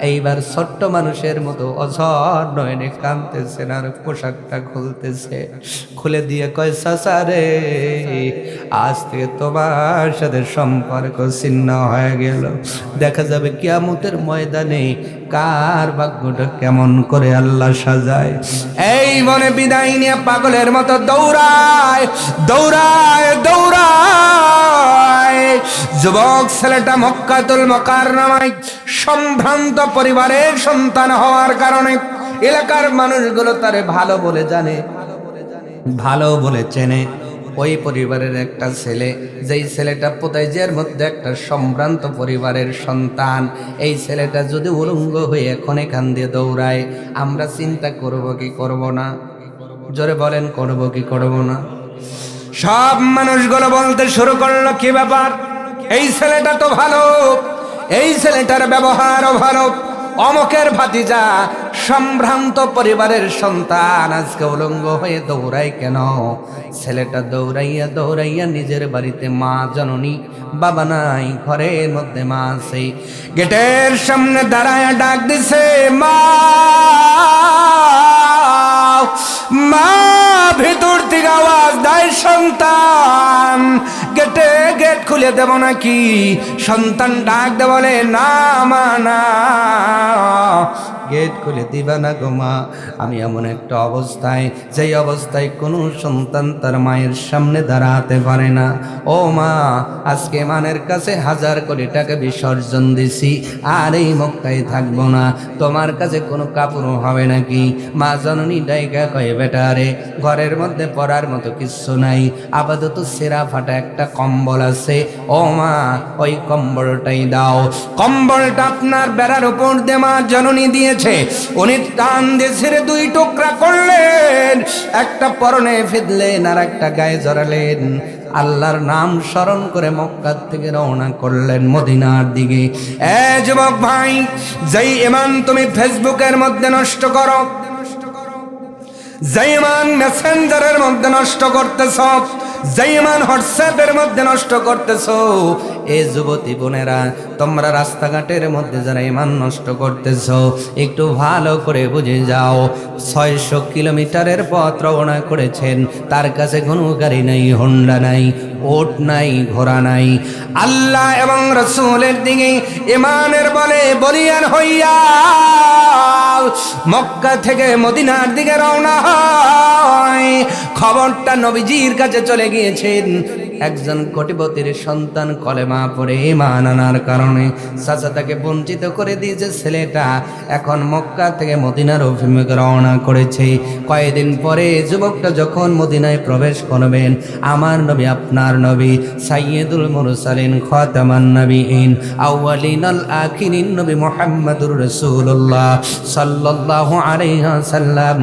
এইবার ছোট্ট মানুষের মতো অঝর নয়নে কাঁদতেছেন আর পোশাকটা খুলতেছে। খুলে দিয়ে কয়, চাচা রে, আজ থেকে তোমার সাথে সম্পর্ক ছিন্ন হয়ে গেল। দেখা যাবে কিয়ামতের ময়দানে কার ভাগ্যটা কেমন করে আল্লাহ সাজায়। এই মনে বিদায় নিয়ে পাগলের মতো দৌড়ায় দৌড়ায় যুবক ছেলেটা মক্কাতুল মুকাররমায় সম্ভ্রান্ত পরিবারের সন্তান হওয়ার কারণে এলাকার মানুষগুলো তারে ভালো বলে জানে, ভালো বলে চেনে। ওই পরিবারের একটা ছেলে, যেই ছেলেটা পোতাইজের মধ্যে একটা সম্ভ্রান্ত পরিবারের সন্তান, এই ছেলেটা যদি উলঙ্গ হয়ে এখন এখান দিয়ে দৌড়ায়, আমরা চিন্তা করব কি করব না? জোরে বলেন, করব কি করব না? সব মানুষগুলো বলতে শুরু করলো, কি ব্যাপার, এই ছেলেটা তো ভালো, এই ছেলেটার ব্যবহারও ভালো, অমকের ভাতিজা সম্ভ্রান্ত পরিবারের সন্তান আজকে উলঙ্গ হয়ে দৌড়ায় কেন? ছেলেটা দৌড়াইয়া দৌড়াইয়া নিজের বাড়িতে মা জননী, বাবা নাই, ঘরের মধ্যে মা আছে, গেটের সামনে দাঁড়ায় ডাক দিছে, মা মা। ভেতর থেকে আওয়াজ দেয়, সন্তান গেট খুলে দেব নাকি? সন্তান ডাক দে বলে, না মা না, গেট খুলে দিবা না গো মা, আমি এমন একটা অবস্থায়, যেই অবস্থায় কোনো সন্তান তার মায়ের সামনে দাঁড়াতে পারে না। ও মা, আজকে মানের কাছে 1000 কোটি টাকা বিসর্জন দিছি, আর এই মক্কায় থাকবো না, তোমার কাছে কোনো কাপড় হবে নাকি? মা জননী ডাইকা কয়ে, বেটা রে, ঘরের মধ্যে পরার মতো কিছু নাই, আপাতত সেরা ফাটা একটা কম্বল আছে, ও মা ওই কম্বলটাই দাও। কম্বলটা আপনার বেড়ার উপর দিয়ে মা জননী দিয়েছে, উনি টান দিয়ে ছেড়ে 2 টুকরা করলেন, একটা পরনে ফেদলেন আর একটা গায়ে জড়ালেন, আল্লাহর নাম স্মরণ করে মক্কা থেকে রওনা করলেন মদিনার দিকে। এ যুবক ভাই, যেই ঈমান তুমি ফেসবুকের মধ্যে নষ্ট করো, যেই ঈমান মেসেঞ্জারের মধ্যে নষ্ট করতেছ, যেই ঈমান হোয়াটসঅ্যাপের মধ্যে নষ্ট করতেছ, এই যুবতী বোনেরা, তোমরা রাস্তাঘাটের মধ্যে যারা ঈমান নষ্ট করতেছ, একটু ভালো করে বুঝে যাও, 600 কিলোমিটারের পথ রওনা করেছেন, তার কাছে কোনো গাড়ি নাই, হোন্ডা নাই, ওট নাই, ঘোড়া নাই, আল্লাহ এবং রাসূলের দিকে ঈমানের বলে বলিয়ান হইয়া মক্কা থেকে মদিনার দিকে রওনা হয়। খবরটা নবীজির কাছে চলে গিয়েছেন। একজন কোটিপতির সন্তান কলেমা পড়ে ঈমান আনার কারণে চাচা তাকে বঞ্চিত করে দিয়েছে, ছেলেটা এখন মক্কা থেকে মদিনার অভিমুখে রওনা করেছে। কয়েকদিন পরে যুবকটা যখন মদিনায় প্রবেশ করবেন, আমার নবী, আপনার নবী, সাইয়্যিদুল মুরসালিন, খাতামান নবিয়িন, আউয়ালিনাল আখিরিন নবী মুহাম্মদুর রাসূলুল্লাহ সাল্লাল্লাহু আলাইহি ওয়াসাল্লাম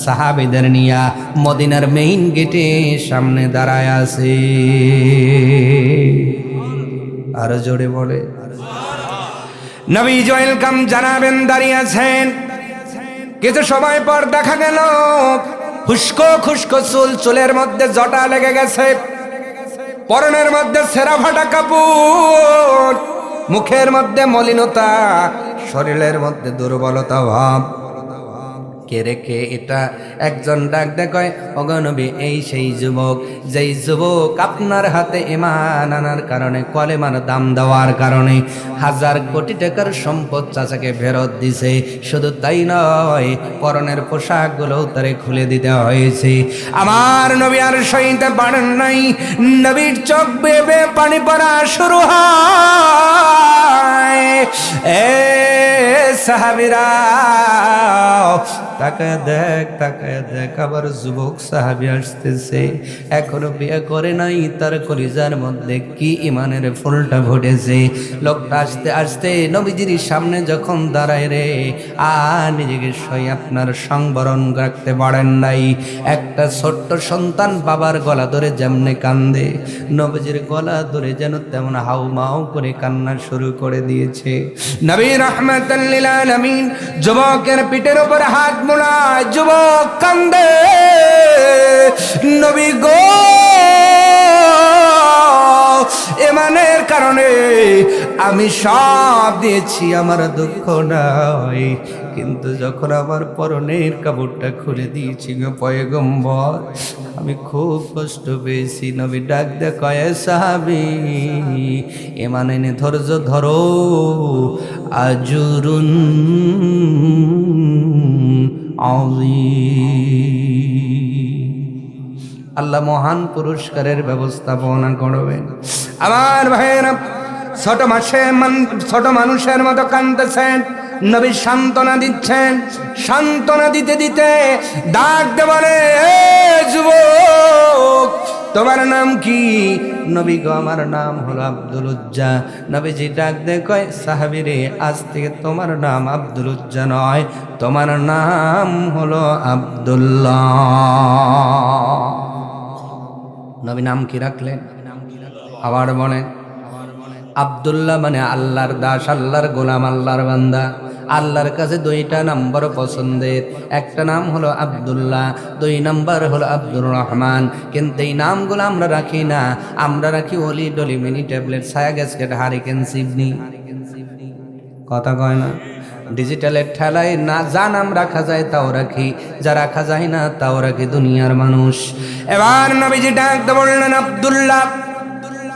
সাহাবীদের নিয়া মদিনার মেইন গেটে সামনে দাঁড়ায় আছে। আর জোরে বলে, নবী ওয়েলকাম জানাবেন, দাঁড়িয়ে আছেন। কিছু সময় পর দেখা গেল খুশকো খুশকো চুল, চুলের মধ্যে জটা লেগে গেছে, পরনের মধ্যে ছেঁড়া ফাটা কাপড়, মুখের মধ্যে মলিনতা, শরীরের মধ্যে দুর্বলতা ভাব। কে রেখে এটা? একজন ডাক দেয়, ওগো নবী, এই সেই যুবক, যেই যুবক আপনার হাতে ঈমান আনার কারণে, কলেমার দাম দেওয়ার কারণে 1000 কোটি টাকার সম্পদ চাচাকে ফেরত দিছে। শুধু তাই নয়, পরনের পোশাকগুলোও তারে খুলে দিতে হয়েছে। আমার নবী আর সইতে পারেন নাই, নবীর চোখ বেয়ে বেয়ে পানি পড়া শুরু হয়। এ সাহাবীরা, তাকায় দেখ, আবার যুবক সাহাবী আসতেছে, এখনো বিয়ে করে নাই, তার কলিজার মধ্যে কি ঈমানের ফুলটা ফুটেছে। লোকটা আস্তে আস্তে নবীজির সামনে যখন দাঁড়ায় রে, আর নিজেকে সই আপনার সংবরণ রাখতে পারেন নাই। একটা ছোট্ট সন্তান বাবার গলা ধরে যেমনে কান্দে, নবীজির গলা ধরে যেন তেমন হাউমাউ করে কান্না শুরু করে দিয়েছে। নবী রাহমাতাল লিল আলামিন যুবকের পিঠের উপর হাত মুড়ায়, যুবক কান্দে, নবী গো, ঈমানের কারণে আমি সব দিয়েছি, আমার দুঃখ নাই, কিন্তু যখন আমার পরনের কাপড়টা খুলে দিয়েছি গো পয়গম্বর, আমি খুব কষ্ট পেয়েছি। নবী ডাক দে কয়, সাহাবী, ঈমান এনে ধৈর্য ধরো, আজরুন আযীম। আল্লাহ মহান পুরস্কারের ব্যবস্থাপনা করবেন। আমার ভাইয়েরা, ছোট মানুষের মতো কাঁদতেছেন, নবী সান্ত্বনা দিচ্ছেন। সান্ত্বনা দিতে দিতে ডাক দে বলে, এ যুবক, তোমার নাম কি? নবী গো, আমার নাম হলো আব্দুল উজ্জা। নবীজি ডাক দে কয়, সাহাবীরে, আজ থেকে তোমার নাম আব্দুল উজ্জা নয়, তোমার নাম হলো আব্দুল্লাহ। নবী নাম কি রাখলেন? আবার বলেন, আব্দুল্লাহ মানে আল্লাহর দাস, আল্লাহর গোলাম, আল্লাহর বান্দা। আল্লাহর কাছে দুইটা নাম্বার পছন্দের, একটা নাম হলো আব্দুল্লাহ, 2 নাম্বার হলো আব্দুর রহমান। কিন্তু এই নামগুলো আমরা রাখি না, আমরা রাখি অলি ডলি, মিনি ট্যাবলেট, ছায়া গ্যাসকেট, হারিকেন, সিডনি। কথা কয় না? ডিজিটালের ঠেলায় না যা নাম রাখা যায় তাও রাখি, যা রাখা যায় না তাও রাখি, দুনিয়ার মানুষ। এবার নবীজি ডাক দিয়ে বললেন, আব্দুল্লাহ,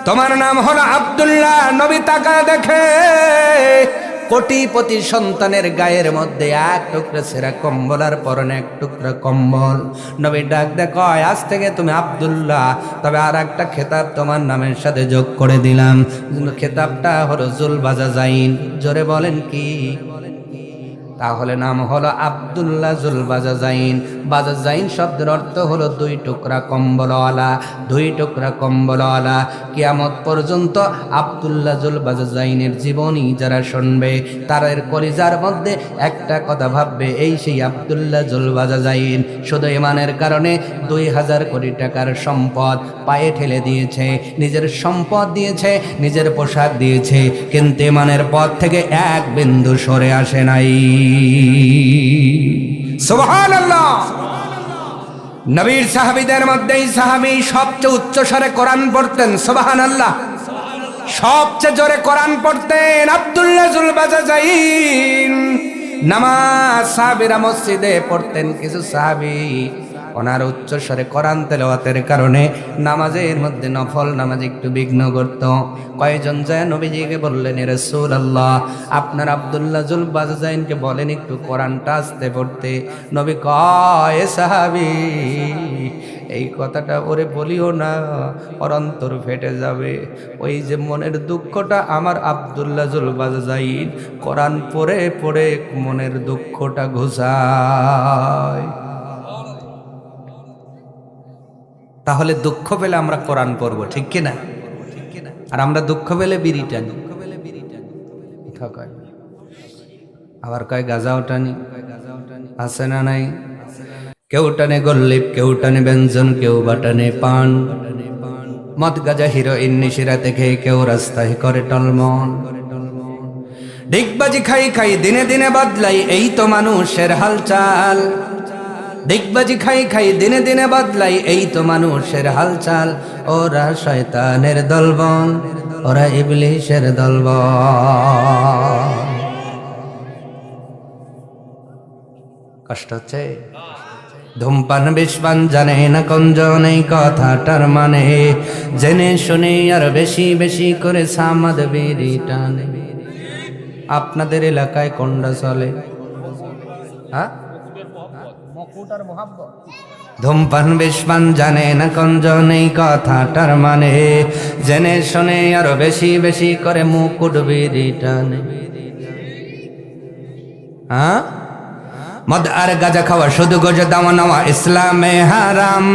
তোমার নাম হলো আব্দুল্লাহ। নবী তাকা দেখে কোটিপতি সন্তানের গায়ের মধ্যে 1 টুকরা ছেঁড়া কম্বল আর পরনে 1 টুকরা কম্বল। নবী ডাক দে কয়, আজ থেকে তুমি আব্দুল্লাহ, তবে আর একটা খেতাব তোমার নামের সাথে যোগ করে দিলাম। খেতাবটা হলো জুল বাজাজাইন। জোরে বলেন কি? তাহলে নাম হলো আব্দুল্লাহ জুল বাজাজাইন। বাজাজাইন শব্দের অর্থ হলো 2 টুকরা কম্বলওয়ালা, 2 টুকরা কম্বলওয়ালা। কিয়ামত পর্যন্ত আব্দুল্লাহ জুল বাজাজাইনের জীবনী যারা শুনবে, তাদের কলিজার মধ্যে একটা কথা ভাববে, এই সেই আব্দুল্লাহ জুল বাজাজাইন। শুধু ইমানের কারণে 2000 কোটি টাকার সম্পদ পায়ে ঠেলে দিয়েছে, নিজের সম্পদ দিয়েছে, নিজের পোশাক দিয়েছে, কিন্তু ইমানের পথ থেকে 1 বিন্দু সরে আসে নাই। সুবহানাল্লাহ। নবীর সাহাবীদের মধ্যে এই সাহাবী সবচেয়ে উচ্চ স্বরে কোরআন পড়তেন। সুবহানাল্লাহ। সবচেয়ে জোরে কোরআন পড়তেন আব্দুল্লাহ জুল বাজাজাইন। নামাজ সাহাবীরা মসজিদে পড়তেন, কিছু সাহাবী ওনার উচ্চ স্বরে কোরআন তেলাওয়াতের কারণে নামাজের মধ্যে নফল নামাজ একটু বিঘ্ন করত। কয়েকজন যায় নবীজিকে বললেন, এ রাসূলুল্লাহ, আপনার আব্দুল্লাহ জুল বাজাজাইনকে বলেন একটু কোরআনটা আস্তে পড়তে। নবী কয়, সাহাবী, এই কথাটা ওরে বলিও না, ওর অন্তর ফেটে যাবে। ওই যে মনের দুঃখটা আমার আব্দুল্লাহ জুল বাজাজাইন কোরআন পড়ে পড়ে মনের দুঃখটা ঘুচায়। তাহলে দুঃখ পেলে আমরা কোরআন পড়বো, ঠিক কিনা? আর আমরা দুঃখ পেলে বিড়ি টানি, আবার কয় গাঁজাও টানি, আছে না নাই? কেউ টানে গল্লিপ, কেউ টানে ব্যঞ্জন, কেউ বা টানে পান। মদ গাঁজা হিরোইন নিশিরাতে খেয়ে কেউ রাস্তায় করে টলমল। ডিগবাজি খাই খাই দিনে দিনে বদলাই, এই তো মানুষের হালচাল। ডিগবাজি খাই খাই দিনে দিনে বদলাই, এই তো মানুষের হালচাল। ওরা শয়তানের দলবল, ওরা ইবলিশের দলবল। কষ্ট হচ্ছে? ধূমপান বিষপান জানে না কোনজন, এই কথাটার মানে জেনে শুনে আর বেশি বেশি করে সামাদ বিড়ি টানে। আপনাদের এলাকায় কোনটা চলে? হ্যাঁ, ধূমপান বিষপান জানে না কোনজন, এই কথাটার মানে জেনে শুনে আরো বেশি বেশি করে মুকুট বিড়ি টানে। হ্যাঁ, মদ আর গাঁজা খাওয়া শুধু গজে দাওয়া নেওয়া ইসলামে হারাম।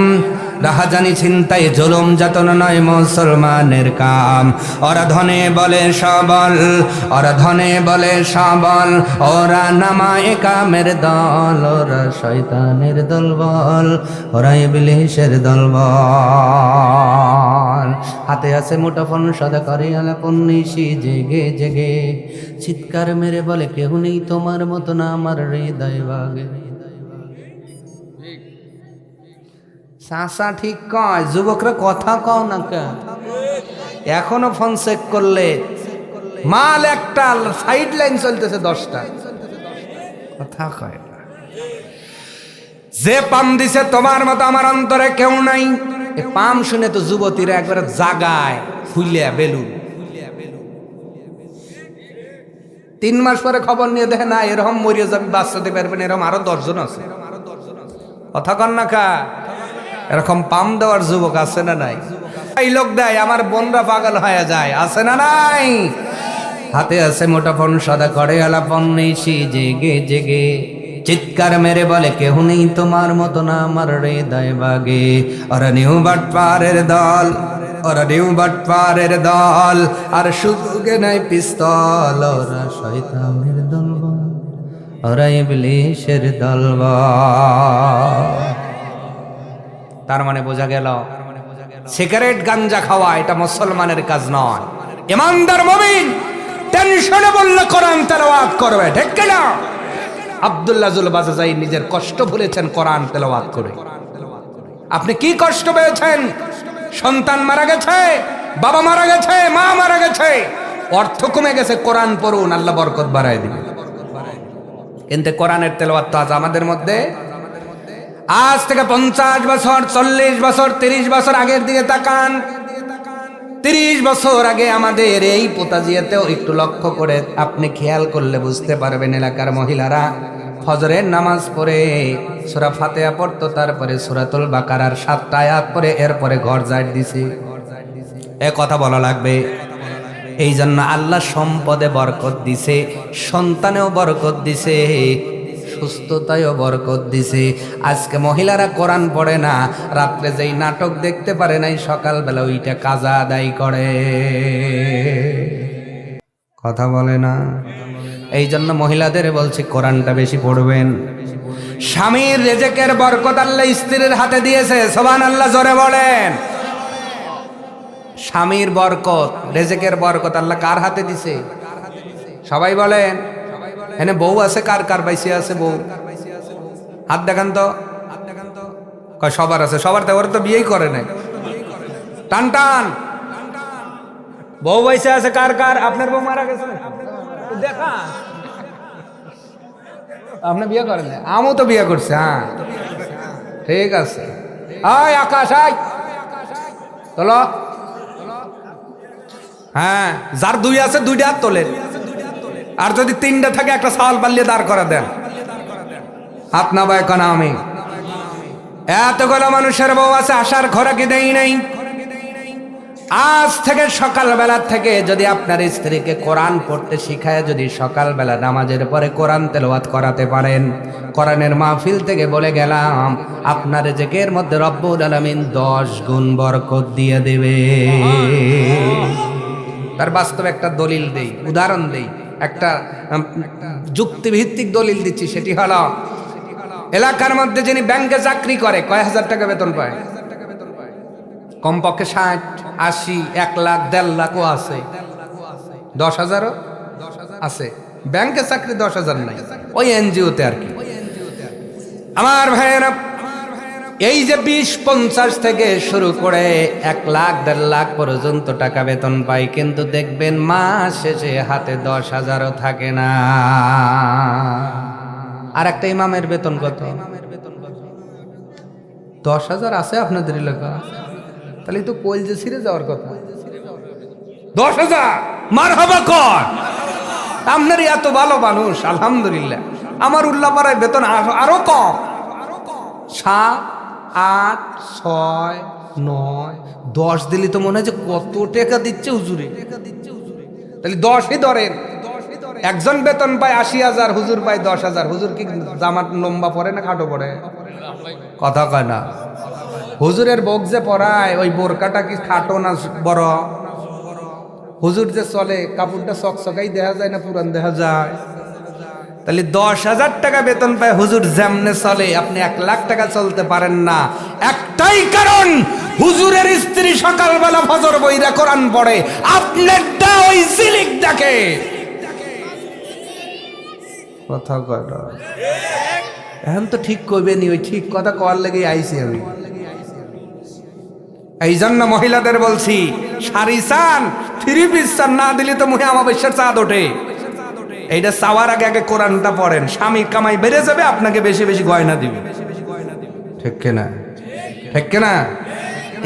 রাহাজানি ছিনতাই জুলুম যাতনা নয় মুসলমানের কাম। ওরা ধনে বলে সবল, ওরা ধনে বলে সবল, ওরা নামায়ে কামের দল, ওরা শয়তানের দলবল, ওরা ইবলিশের দলবল। হাতে আছে মুঠোফোন, সদা করে আলাপন, নিশি জেগে জেগে চিৎকার মেরে বলে, কেউ নেই তোমার মতো না আমার হৃদয় বাগে। চাচা ঠিক কয়, যুবকরা কথা কও না কেন? এখনো ফোন চেক করলে মাল একটা, সাইড লাইন চলতেছে 10টা। কথা কয় না। যে পাম দিছে তোমার মতো আমার অন্তরে কেউ নাই। এ পাম শুনে তো যুবতীরা একবারে জাগায় ফুলিয়া বেলুন। 3 মাস পরে খবর নিয়ে দেখে না এরকম মরিয়ে যাবে, বাচ্চাতে পারবেন, এরকম আরো 10 জন আছে। কথা কন না কা? এরকম পাম দেওয়ার যুবক আছে না নাই? এই লোক দেয় আমার বোনরা পাগল হয়ে যায়, আছে না নাই? হাতে আছে মুঠোফোন, সদা করে আলাপন, নিশি জেগে জেগে চিৎকার মেরে বলে কেহ নেই তোমার মতো না আমার হৃদয় বাগে। ওরা নিউ বাটপারের দল, ওরা নিউ বাটপারের দল, আর সুযোগে নাই পিস্তল, ওরা শয়তানের দল, ওরা ইবলিশের দল। তার মানে বোঝা গেল সিগারেট গাঞ্জা খাওয়া এটা মুসলমানের কাজ নয়। ইমানদার মুমিন টেনশনে বললে কোরআন তেলাওয়াত করবে, ঠিক কিনা? আব্দুল্লাহ জুল বাজাজাই নিজের কষ্ট ভুলেছেন কোরআন তেলাওয়াত করে। আপনি কি কষ্ট পেয়েছেন? সন্তান মারা গেছে, বাবা মারা গেছে, মা মারা গেছে, অর্থ কমে গেছে, কোরআন পড়ুন, আল্লাহ বরকত বাড়ায় দিবে। কিন্তু কোরআনের তেলাওয়াত তো আজ আমাদের মধ্যে, আজ থেকে 50 বছর, 40 বছর, 30 বছর আগের দিকে তাকান। 30 বছর আগে আমাদের এই পোতাজিয়াতেও একটু লক্ষ্য করে আপনি খেয়াল করলে বুঝতে পারবেন, এলাকার মহিলারা ফজরের নামাজ পড়ে সূরা ফাতিহা পড়তো, তারপরে সূরাতুল বাকারার 7টা আয়াত পড়ে এরপরে ঘর ঝাড় দিছে। এ কথা বলা লাগবে। এই জন্য আল্লাহ সম্পদে বরকত দিছে, সন্তানেও বরকত দিছে, সুস্থতায়ও বরকত দিছে। আজকে মহিলারা কোরআন পড়ে না, রাত্রে যেই নাটক দেখতে পারে নাই, সকালবেলা ওইটা কাজা আদায় করে, কথা বলে না। এই জন্য মহিলাদের বলছি কোরআনটা বেশি পড়বেন। স্বামীর রেজেকের বরকত আল্লাহ স্ত্রীর হাতে দিয়েছে, সুবহানাল্লাহ জোরে বলেন। স্বামীর বরকত, রেজেকের বরকত আল্লাহ কার হাতে দিছে? সবাই বলেন। এখানে বউ আছে, কার কার বাইসে আছে বউ? হাত দেখান তো। কয় সবার আছে, সবার তো, ওরা তো বিয়েই করে নাই। টান টান। বউ বাইসে আছে কার কার? আপনার বউ মারা গেছে দেখা, আপনি বিয়ে করেন না? আমিও তো বিয়ে করছি। হ্যাঁ ঠিক আছে। আয় আকাশ, আয় চলো। হ্যাঁ, যার 2 আছে 2টা হাত তোলেন, আর যদি 3টা থাকে একটা সাওয়াল পাল্লিয়ে দাঁড় করে দেন। হাত না বাই কেন? আমি এতগুলো মানুষের বউ আছে, আসার খোরাকি দেই নাই। আজ থেকে সকালবেলা থেকে যদি আপনার স্ত্রীকে কোরআন পড়তে শিখায়, যদি সকালবেলা নামাজের পরে কোরআন তেলাওয়াত করাতে পারেন, কোরআনের মাহফিল থেকে বলে গেলাম আপনার রিজিকের মধ্যে রব্বুল আলামিন 10 গুণ বরকত দিয়ে দেবে। তার বাস্তব একটা দলিল দেই, উদাহরণ দেই, একটা যুক্তিভিত্তিক দলিল দিচ্ছি। সেটি হলো, এলাকার মধ্যে যিনি ব্যাংকে চাকরি করে, কয় হাজার টাকা বেতন পায়? কমপক্ষে 60, 80, 1 লাখ, 1.5 লাখও আছে, 10,000ও আছে। ব্যাংকে চাকরি 10,000 নাই, ওই এনজিওতে আর কি। আমার ভাইয়েরা, এই যে 20-50 থেকে শুরু করে 1 লাখ 1.5 লাখ পর্যন্ত টাকা বেতন পায়, কিন্তু দেখবেন মাস শেষে হাতে 10,000ও থাকে না। আর একটা ইমামের বেতন কত? 10,000 আছে আপনাদের এলাকা? তাহলে তো কোল যে ছিঁড়ে যাওয়ার কথা। 10,000 মারহাবা কর। আপনার এত ভালো মানুষ, আলহামদুলিল্লাহ। আমার উল্লাপাড়ায় বেতন আরো কম, 7, 8, 6, 9, 10 দিলি তো মনে হয় যে কত টাকা দিচ্ছে হুজুরে। তাহলে 10ই ধরেন। একজন বেতন পায় 80,000, হুজুর পায় 10,000। হুজুর কি জামাত লম্বা পরে না খাটো পরে? কথা কয় না। হুজুরের বক যে পরায়, ওই বোরকাটা কি খাটো না বড়? হুজুর যে চলে, কাপড়টা চকচকাই দেখা যায় না পুরান দেখা যায়? তাহলে 10,000 টাকা বেতন পায় হুজুর, যেমনে চলে আপনি 1 লাখ টাকা চলতে পারেন না। একটাই কারণ, হুজুরের স্ত্রী সকালবেলা ফজর বইরা কোরআন পড়ে, আপনারটা ওই জিলিক দেখে। কথা কয় না। এখন তো ঠিক কইবেনি, ওই ঠিক কথা কওয়ার লেগে আইছি আমি। এই জন্য মহিলাদের বলছি, শাড়ি চান, 3 পিস চান, না দিলে তো মুহে আমাবস্যার চাঁদ ওঠে। এইটা চাওয়ার আগে আগে কোরআনটা পড়েন, স্বামী কামাই বেড়ে যাবে, আপনাকে বেশি বেশি গয়না দিবে, ঠিক কিনা? ঠিক কিনা?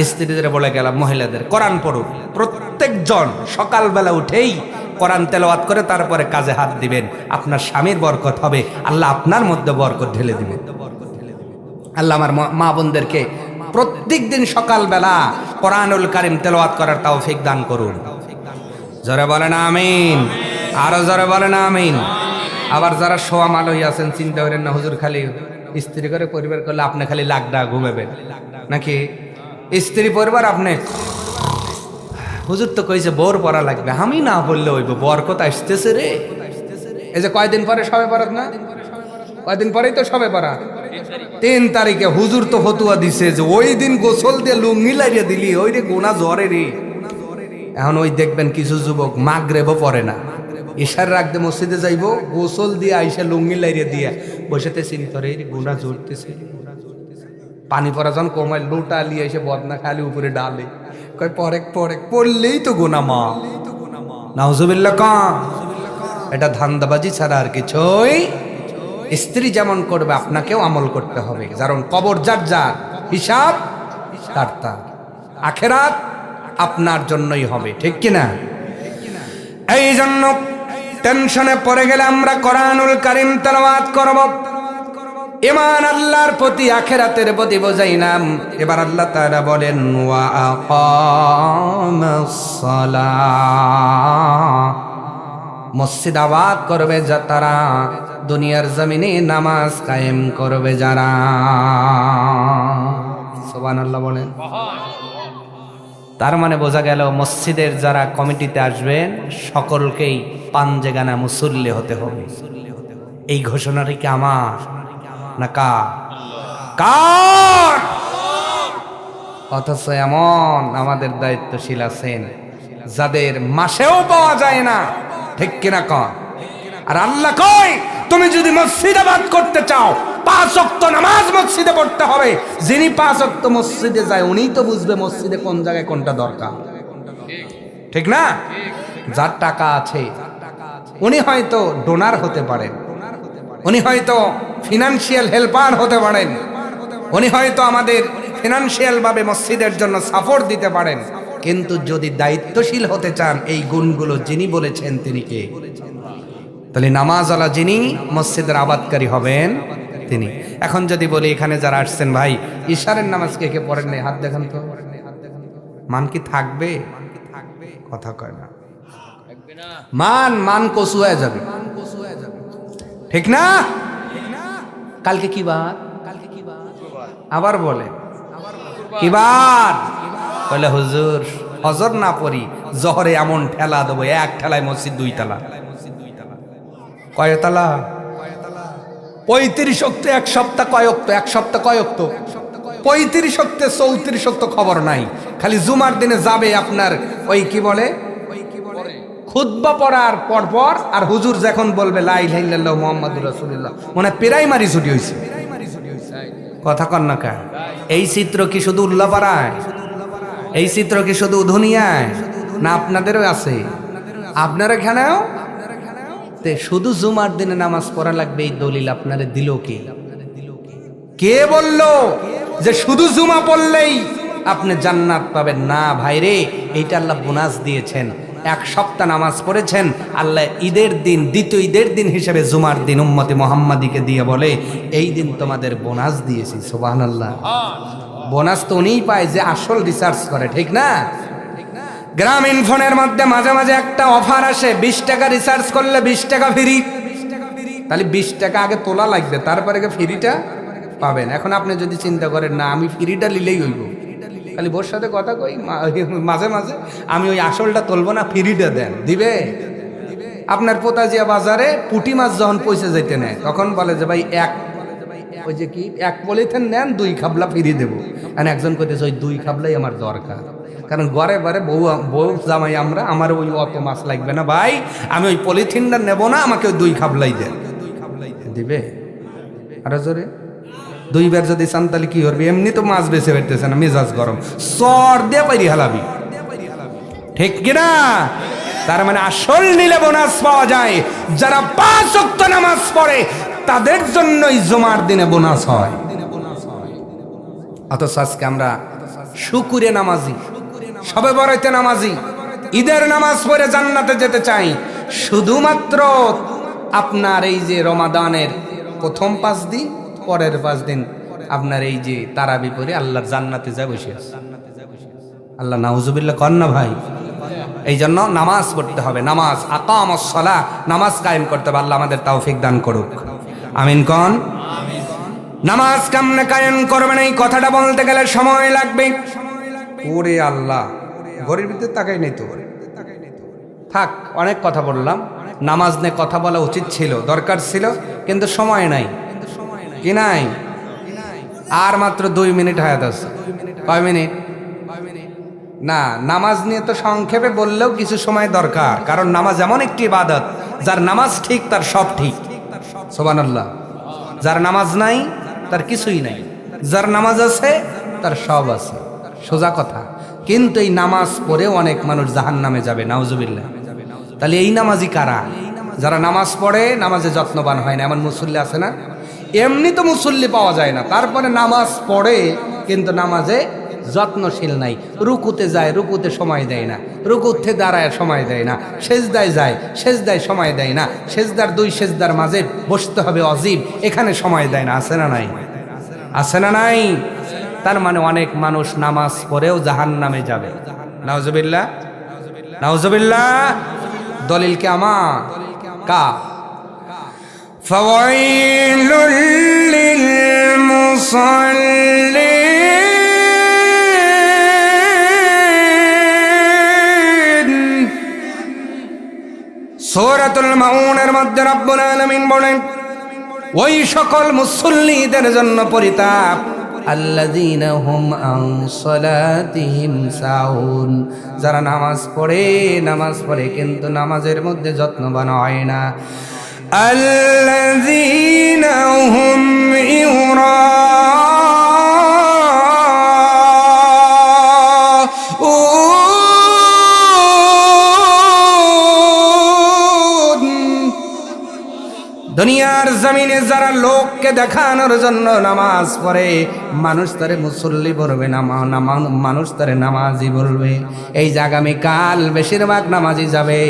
স্ত্রীদের বলে গেলাম, মহিলাদের কোরআন পড়ুন। প্রত্যেকজন সকালবেলা উঠেই কোরআন তেলাওয়াত করে তারপরে কাজে হাত দিবেন, আপনার স্বামীর বরকত হবে, আল্লাহ আপনার মধ্যে বরকত ঢেলে দিবেন। আল্লাহ আমার মা বোনদেরকে প্রত্যেক দিন সকালবেলা কোরআনুল কারীম তেলাওয়াত করার তৌফিক দান করুন। জোরে বলেন আমিন, আরো জোরে বলেন আমিন। আবার যারা শোয়া মাল হয়ে আছেন, চিন্তা করেন না হুজুর খালি স্ত্রী করে পরিবার করলে আপনি খালি লাখডা ঘুমাবেন নাকি? স্ত্রী পরিবার আপনি হুজুর তো কইছে বোর পড়া লাগবে, আমি না বললে হইব, বরকত আসতেছে রে। এই যে কয়দিন পরে সবে বরাত না, কয়দিন পরেই তো সবে বরাত, 3 তারিখে হুজুর তো ফতুয়া দিছে যে ওই দিন গোসল দিয়ে লুঙ্গি লাগিয়ে দিলি ওই রে গোনা জ্বরে রে। এখন ওই দেখবেন কিছু যুবক মাগরিবও পড়ে না, ইশার রাখতে মসজিদে যাইব, গোসল দিয়ে আইসা লুঙ্গি লাইরে দিয়ে বসেতে চিন্তা করে গুণা জড়তেছে। পানি পরা যখন কমায় লোটা লিয়ে এসে বদনা খালি উপরে ডালে, কয় পরে পরে পড়লেই তো গুণা মা। নাউজুবিল্লাহ কাম, এটা ধান্দাবাজি ছাড়া আর কিছুই। স্ত্রী যেমন করবে আপনাকেও আমল করতে হবে, কারণ কবর যার যার, হিসাব তার তার, আখেরাত আপনার জন্যই হবে, ঠিক কিনা? এই জন্য টেনশনে পড়ে গেলে আমরা কোরআনুল কারীম তেলাওয়াত করব, ঈমান আল্লাহর প্রতি আখিরাতের প্রতি বোঝাইলাম। এবার আল্লাহ তাআলা বলেন ওয়া আকামাস সালাহ, মসজিদ আবাদ করবে যা তারা, দুনিয়ার জমিনে নামাজ কায়েম করবে যারা। সুবহানাল্লাহ বলেন। তার মানে বোঝা গেল মসজিদের যারা কমিটিতে আসবেন সকলকেই পাঞ্জেগানা মুসল্লি হতে হবে। এই ঘোষণাটি কি আমার না কার? অথচ এমন আমাদের দায়িত্বশীল আছেন যাদের মাসেও পাওয়া যায় না, ঠিক কিনা কর? আর আল্লাহ কয় তুমি যদি মসজিদ আবাদ করতে চাও 5 ওয়াক্ত নামাজ মসজিদে পড়তে হবে। যিনি 5 ওয়াক্ত মসজিদে যায় উনিই তো বুঝবে মসজিদে কোন জায়গায় কোনটা দরকার, ঠিক না? যার টাকা আছে উনি হয়তো ডোনার হতে পারেন, উনি হয়তো ফিনান্সিয়াল হেল্পার হতে পারেন, উনি হয়তো আমাদের ফিনান্সিয়াল ভাবে মসজিদের জন্য সাপোর্ট দিতে পারেন, কিন্তু যদি দায়িত্বশীল হতে চান এই গুণগুলো যিনি বলেছেন তিনি কে? তাহলে নামাজওয়ালা যিনি মসজিদের আবাদকারী হবেন তিনি। এখন যদি বলি এখানে যারা আসছেন ভাই ইশারের নামাজ কে কে পড়েন নাই, হাত দেখান তো। মান কি থাকবে? কথা কয় না, মান কসু হয়ে যাবে, ঠিক না? কালকে কি বার? আবার বলে কি বার? বলে হুজুর হজর না পড়ি জহরে এমন ঠেলা দেবো, এক ঠেলায় মসজিদ 2 তালা। কয় তালা? 35 ওয়াক্ত এক সপ্তাহ কয় ওয়াক্ত? এক সপ্তাহ কয় ওয়াক্ত? 35 ওয়াক্তে 34 ওয়াক্ত খবর নাই। খালি জুমার দিনে যাবে আপনার ওই কি বলে খুতবা পড়ার পরপর, আর হুজুর যখন বলবে লা ইলাহা ইল্লাল্লাহু মুহাম্মাদুর রাসূলুল্লাহ, মনে প্রাইমারি ছুটি হইছে। কথা কন না কা? এই চিত্র কি শুধু উল্লাপাড়ায়? এই চিত্র কি শুধু উধুনিয়ায়? না আপনাদেরও আছে? আপনার এখানেও শুধু জুমার দিনে নামাজ পড়া লাগবে এই দলিল আপনারে দিল কে? কে বলল যে শুধু জুমা পড়লেই আপনি জান্নাত পাবেন? না ভাইরে, এইটা আল্লাহ বোনাস দিয়েছেন। 1 সপ্তাহ নামাজ পড়েছেন, আল্লাহ ঈদের দিন, দ্বিতীয় ঈদের দিন হিসেবে জুমার দিন উম্মতে মুহাম্মাদিকে দিয়ে বলে এই দিন তোমাদের বোনাস দিয়েছি। সুবহানাল্লাহ। বোনাস তো উনিই পায় যে আসল রিসার্চ করে, ঠিক না? গ্রামীণ ফোনের মধ্যে মাঝে মাঝে একটা অফার আসে, 20 টাকা রিসার্চ করলে 20 টাকা ফ্রি। তাহলে 20 টাকা আগে তোলা লাগবে, তারপরে ফ্রিটা পাবেন। এখন আপনি যদি চিন্তা করেন না আমি ফ্রিটা নিলেই হইব, খালি বোর সাথে কথা কই মাঝে মাঝে, আমি ওই আসলটা তুলবো না, ফ্রিটা দেন, দিবে? আপনার পোতাজিয়া বাজারে পুঁটি মাছ যখন পয়সা যাইতে নেয় তখন বলে যে ভাই ওই যে কি 1 পলিথিন নেন 2 খাবলা ফ্রি দেবো। আর একজন কইতেছে ওই 2 খাবলাই আমার দরকার, কারণ ঘরে বারে বউ জামাই আমরা, আমার ওই অত মাছ লাগবে না ভাই, আমি ওই পলিথিনটা নেব না, আমাকে ওই 2 খাবলাই দেন। দিবে? আরো জোরে 2 বার যদি চান তাহলে কি করবি? এমনি তো মাছ বেছে বেরতেছে না, মেজাজ গরম, সর দিয়ে পাইরি হালাবি, ঠিক কিনা? তার মানে আসল নিলে বোনাস পাওয়া যায়। যারা 5 ওয়াক্ত নামাজ পড়ে তাদের জন্যই জুমার দিনে বোনাস হয়। অথচ আজকে আমরা শুকুরে নামাজি, শবে বরাতে নামাজি, ঈদের নামাজ পড়ে জান্নাতে যেতে চাই, শুধুমাত্র আপনার এই যে রমাদানের প্রথম 5 দিন, পরের 5 দিন আপনার এই যে তারাবি পড়ে আল্লাহর জান্নাতে যায় বসে আছে। আল্লাহ নাউজুবিল্লাহ কর না ভাই। এই জন্য নামাজ পড়তে হবে, নামাজ আকামাস সালাহ, নামাজ কায়েম করতে হবে। আল্লাহ আমাদের তৌফিক দান করুক, আমিন কোন। নামাজ কেমনে কায়েম করবেন এই কথাটা বলতে গেলে সময় লাগবে। ওরে আল্লাহ, ঘরের ভিতরে তাকাই নেই তো, থাক অনেক কথা বললাম। নামাজ নিয়ে কথা বলা উচিত ছিল, দরকার ছিল, কিন্তু সময় নাই। কি নাই? আর মাত্র 2 মিনিট হায়াত আছে। কয় মিনিট? না, নামাজ নিয়ে তো সংক্ষেপে বললেও কিছু সময় দরকার, কারণ নামাজ এমন একটি ইবাদত, যার নামাজ ঠিক তার সব ঠিক। সুবহানাল্লাহ। যার নামাজ নাই তার কিছুই নাই, যার নামাজ আছে তার সব আছে, সোজা কথা। কিন্তু এই নামাজ পড়ে অনেক মানুষ জাহান্নামে যাবে, নাউজুবিল্লাহ। তাহলে এই নামাজি কারা? যারা নামাজ পড়ে নামাজে যত্নবান হয় না। এমন মুসল্লি আছে না? এমনি তো মুসল্লি পাওয়া যায় না, তারপরে নামাজ পড়ে কিন্তু নামাজে যত্নশীল নাই। রুকুতে যায়, রুকুতে সময় দেয় না, রুকুতে দাঁড়ায় সময় দেয় না, সেজদায় যায়, সেজদায় সময় দেয় না, সেজদার 2 সেজদার মাঝে বসতে হবে অজীব, এখানে সময় দেয় না। আছে না নাই? আছে না নাই? তার মানে অনেক মানুষ নামাজ পড়েও জাহান্নামে যাবে। নাউজুবিল্লাহ, নাউজুবিল্লাহ। দলিল কে আমার কা ফাওয়াইলুল লিল মুসাল্লিন। সূরাতুল মাউনের মধ্যে রব্বুল আলামিন বলেন, ওই সকল মুসল্লিদের জন্য পরিতাপ, আল্লাযীনা হুম আন সালাতিহিম সাহুন, যারা নামাজ পড়ে কিন্তু নামাজের মধ্যে যত্নবান হয় না। আল্লাযীনা হুম দুনিয়ার জমিনে যারা লোককে দেখানোর জন্য নামাজ পড়ে, মানুষ তারে মুসল্লি বলবে না, মানুষ তারে নামাজি বলবে। এই যে আগামীকাল বেশিরভাগ নামাজি যাবে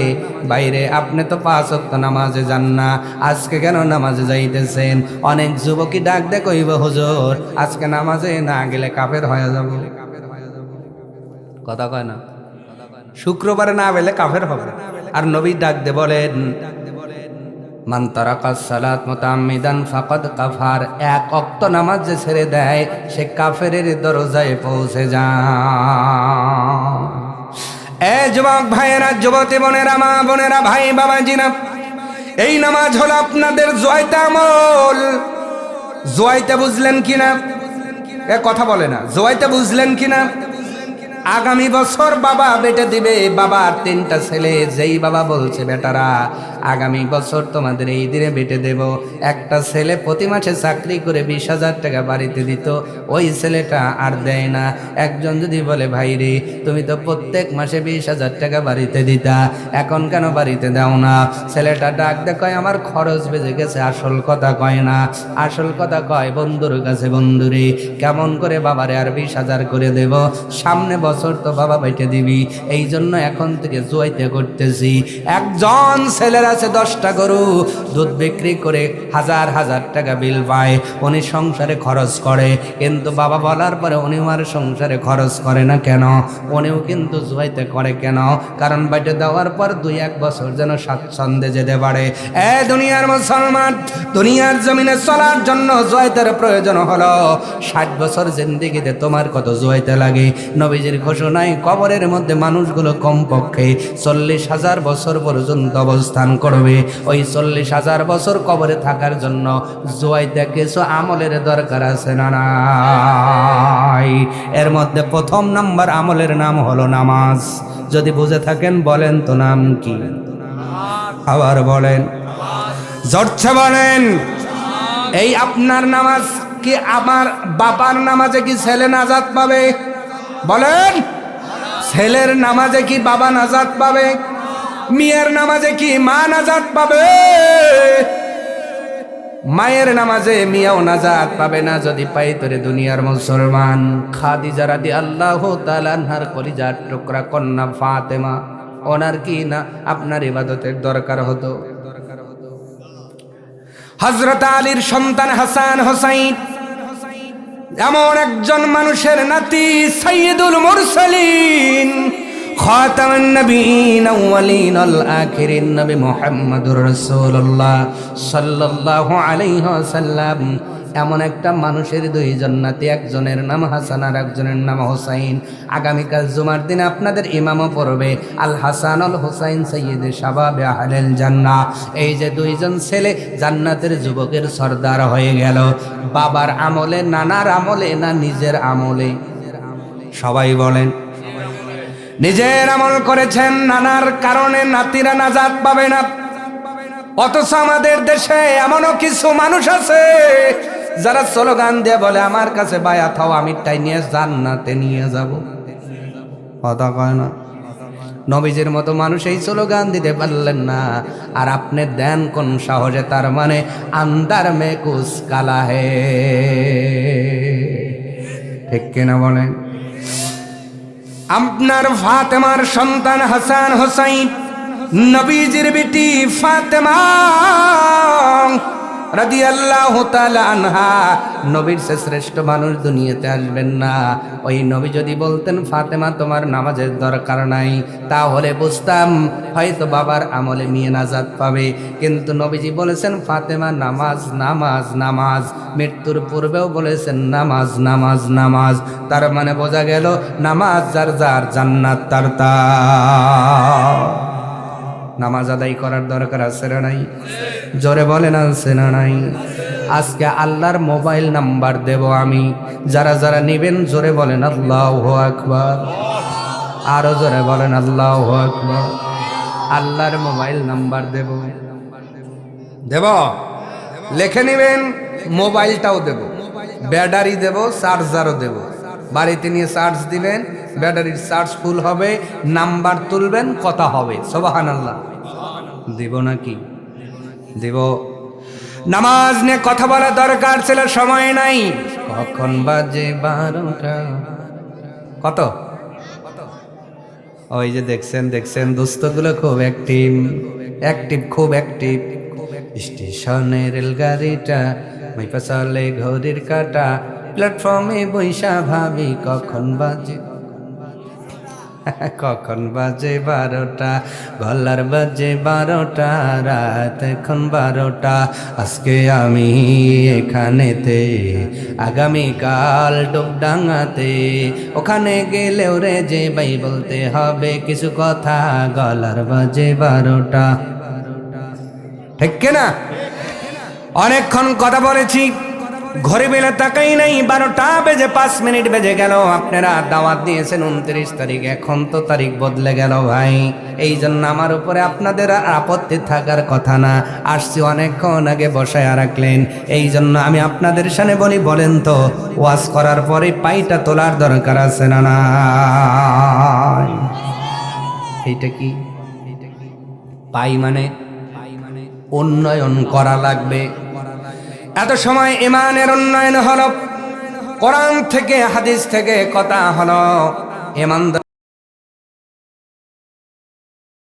বাইরে। আপনি তো 5 ওয়াক্ত নামাজে যান না, আজকে কেন নামাজে যাইতেছেন? অনেক যুবকই ডাক দে কইব, হুজুর আজকে নামাজে না গেলে কাফের হয়ে যাব। কথা কয় না? শুক্রবারে না গেলে কাফের হবে। আর নবী ডাক দে বলেন, মান তারাকা সালাত মুতাআম্মিদান ফাকাদ কাফার। 1 ওয়াক্ত নামাজ যে ছেড়ে দেয় সে কাফেরের দরজায় পৌঁছে যায়। যুবক ভাইয়েরা, যুবতী বোনেরা, মা বোনেরা, ভাই বাবাজিরা, এই নামাজ হলো আপনাদের জয়তা আমল। জয়তা বুঝলেন কিনা? কথা বলে না, জয়তা বুঝলেন কিনা? আগামী বছর বাবা বেটে দিবে, বাবার 3টা ছেলে। যেই বাবা বলছে, বেটারা আগামী বছর তোমাদের এই দিনে বেটে দেব। একটা ছেলে প্রতি মাসে চাকরি করে 20,000 টাকা বাড়িতে দিত, ওই ছেলেটা আর দেয় না। একজন যদি বলে, ভাই রে তুমি তো প্রত্যেক মাসে 20,000 টাকা বাড়িতে দিতা, এখন কেন বাড়িতে দাও না? ছেলেটা ডাক দে কয়, আমার খরচ বেজে গেছে। আসল কথা কয় না, আসল কথা কয় বন্ধুর কাছে, বন্ধুরে কেমন করে বাবারে আর 20,000 করে দেব? সামনে বছর তো বাবা বেটে দিবি, এই জন্য এখন থেকে জুয়াইতে করতেছি। একজন ছেলের আছে 10টা গরু, দুধ বিক্রি করে হাজার হাজার টাকা বিল পায়, উনি সংসারে খরচ করে। কিন্তু বাবা বলার পরে উনি আর সংসারে খরচ করে না কেন? উনিও কিন্তু জুয়াইতে করে কেন? কারণ বেটে দেওয়ার পর 2-1 বছর যেন স্বাচ্ছন্দ্যে যেতে পারে। দুনিয়ার মুসলমান, দুনিয়ার জমিনে চলার জন্য জুয়াইতের প্রয়োজন হলো। 60 বছর জিন্দেগিতে তোমার কত জুয়াইতে লাগে? নবীজির ঘোষণায় কবরের মধ্যে মানুষগুলো কমপক্ষে 40,000 বছর পর্যন্ত অবস্থান করবে। ওই 40,000 বছর কবরে থাকার জন্য জুয়াইতে কিছু আমলের দরকার আছে না নাই? এর মধ্যে প্রথম নাম্বার আমলের নাম হলো নামাজ। যদি বুঝে থাকেন বলেন তো নাম কি? আবার বলেন, জোরছে বলেন। এই আপনার নামাজ কি আমার বাবার নামাজে কি ছেলে নাজাত পাবে? বলেন, ছেলের নামাজে কি বাবা নাজাত পাবে? মেয়ের নামাজে কি মা নাজাত পাবে? মায়ের নামাজে মিয়াও নাজাত পাবে না। যদি পাই তোরে দুনিয়ার মুসলমান। খাদিজা রাদিয়াল্লাহু তাআলা আনহার কলিজার টুকরা কন্যা ফাতেমা, ওনার কি না আপনার ইবাদতের দরকার হতো? হযরত আলীর সন্তান হাসান হোসাইন, এমন একজন মানুষের নাতি সাইয়্যিদুল মুরসালিন খাতামুন নবিয়্যিন আউয়ালিন আল আখিরিন নবী মুহাম্মদুর রাসূলুল্লাহ সাল্লাল্লাহু আলাইহি ওয়াসাল্লাম এমন একটা মানুষের দুইজন নাতি, একজনের নাম হাসান আর একজনের নাম হোসাইন। আগামীকাল জুমার দিন আপনাদের ইমামও পড়বে আল হাসান আল হোসাইন সাইয়্যিদে শাবাবে আহলিল জান্নাহ। এই যে দুইজন ছেলে জান্নাতের যুবকের সর্দার হয়ে গেল, বাবার আমলে, নানার আমলে না নিজের আমলে? সবাই বলেন। নিজের আমল করেছেন, নানার কারণে নাতিরা নাজাত পাবে না। অথচ আমাদের দেশে এমনও কিছু মানুষ আছে যারা স্লোগান দিয়ে বলে আমার কাছে বায়াত হও, আমি তাই নিয়ে জান্নাতে নিয়ে যাব। কথা কয় না? নবীজির মতো মানুষ এই স্লোগান দিতে পারলেন না, আর আপনি দেন কোন সাহসে? তার মানে আন্দার মে কুছ কালা হে, ঠিক কিনা বলেন? আপনার ফাতেমার সন্তান হাসান হোসাইন, নবীজির বেটি ফাতেমা রাদিয়াল্লাহু তাআলা আনহা, নবীর চেয়ে শ্রেষ্ঠ মানুষ দুনিয়াতে আসবেন না। ওই নবী যদি বলতেন ফাতেমা তোমার নামাজের দরকার নাই, তাহলে বুঝতাম হয়তো বাবার আমলে মেয়ে নাজাত পাবে। কিন্তু নবীজি বলেছেন ফাতেমা নামাজ নামাজ নামাজ, মৃত্যুর পূর্বেও বলেছেন নামাজ নামাজ নামাজ। তার মানে বোঝা গেল নামাজ যার যার, জান্নাত তার তার। নামাজ আদায় করার দরকার আছে না নাই? জোরে বলেন আছে না নাই? আজকে আল্লাহর মোবাইল নাম্বার দেব আমি, যারা যারা নেবেন জোরে বলেন আল্লাহু আকবার, আরো জোরে বলেন আল্লাহু আকবার। আল্লাহর মোবাইল নাম্বার দেব, লিখে নেবেন। মোবাইলটাও দেব, ব্যাটারি দেব, চার্জারও দেব। বাড়িতে নিয়ে চার্জ দিবেন, ব্যাটারির চার্জ ফুল হবে, নাম্বার তুলবেন, কথা হবে। সুবহানাল্লাহ। দিব নাকি? দিব। নামাজ নিয়ে কথা বলা দরকার ছিল, সময় নাই। কখন বাজে 12টা? কত? ওই যে দেখছেন দোস্তগুলো খুব অ্যাক্টিভ, খুব অ্যাক্টিভ। স্টেশনে রেলগাড়িটা মাইপা চলে ঘড়ির কাটা, প্ল্যাটফর্মে বৈশা ভাবি কখন বাজে, কখন বাজে 12টা, গলার বাজে 12টা, রাত এখন 12টা। আজকে আমি এখানেতে, আগামীকাল ডুবডাঙ্গাতে, ওখানে গেলেও রে যে ভাই বলতে হবে কিছু কথা, গলার বাজে 12টা। ঠিক কিনা? অনেকক্ষণ কথা বলেছি, ঘরে বেলা তাকাই নাই, 12টা বেজে 5 মিনিট বেজে গেল। আপনারা দাওয়াত দিয়েছেন 29 তারিখ, এখন তো তারিখ বদলে গেল ভাই। এই জন্য আমার উপরে আপনাদের আর আপত্তি থাকার কথা না। আসছি অনেকক্ষণ আগে বসায় রাখলেন, এই জন্য আমি আপনাদের সামনে বলি, বলেন তো ওয়াজ করার পরে পাইটা তোলার দরকার আছে না না? এইটা কি পাই? মানে উন্নয়ন করা লাগবে। এত সময় ইমানের উন্নয়ন হলো, কোরআন থেকে হাদিস থেকে কথা হলো, ইমানদার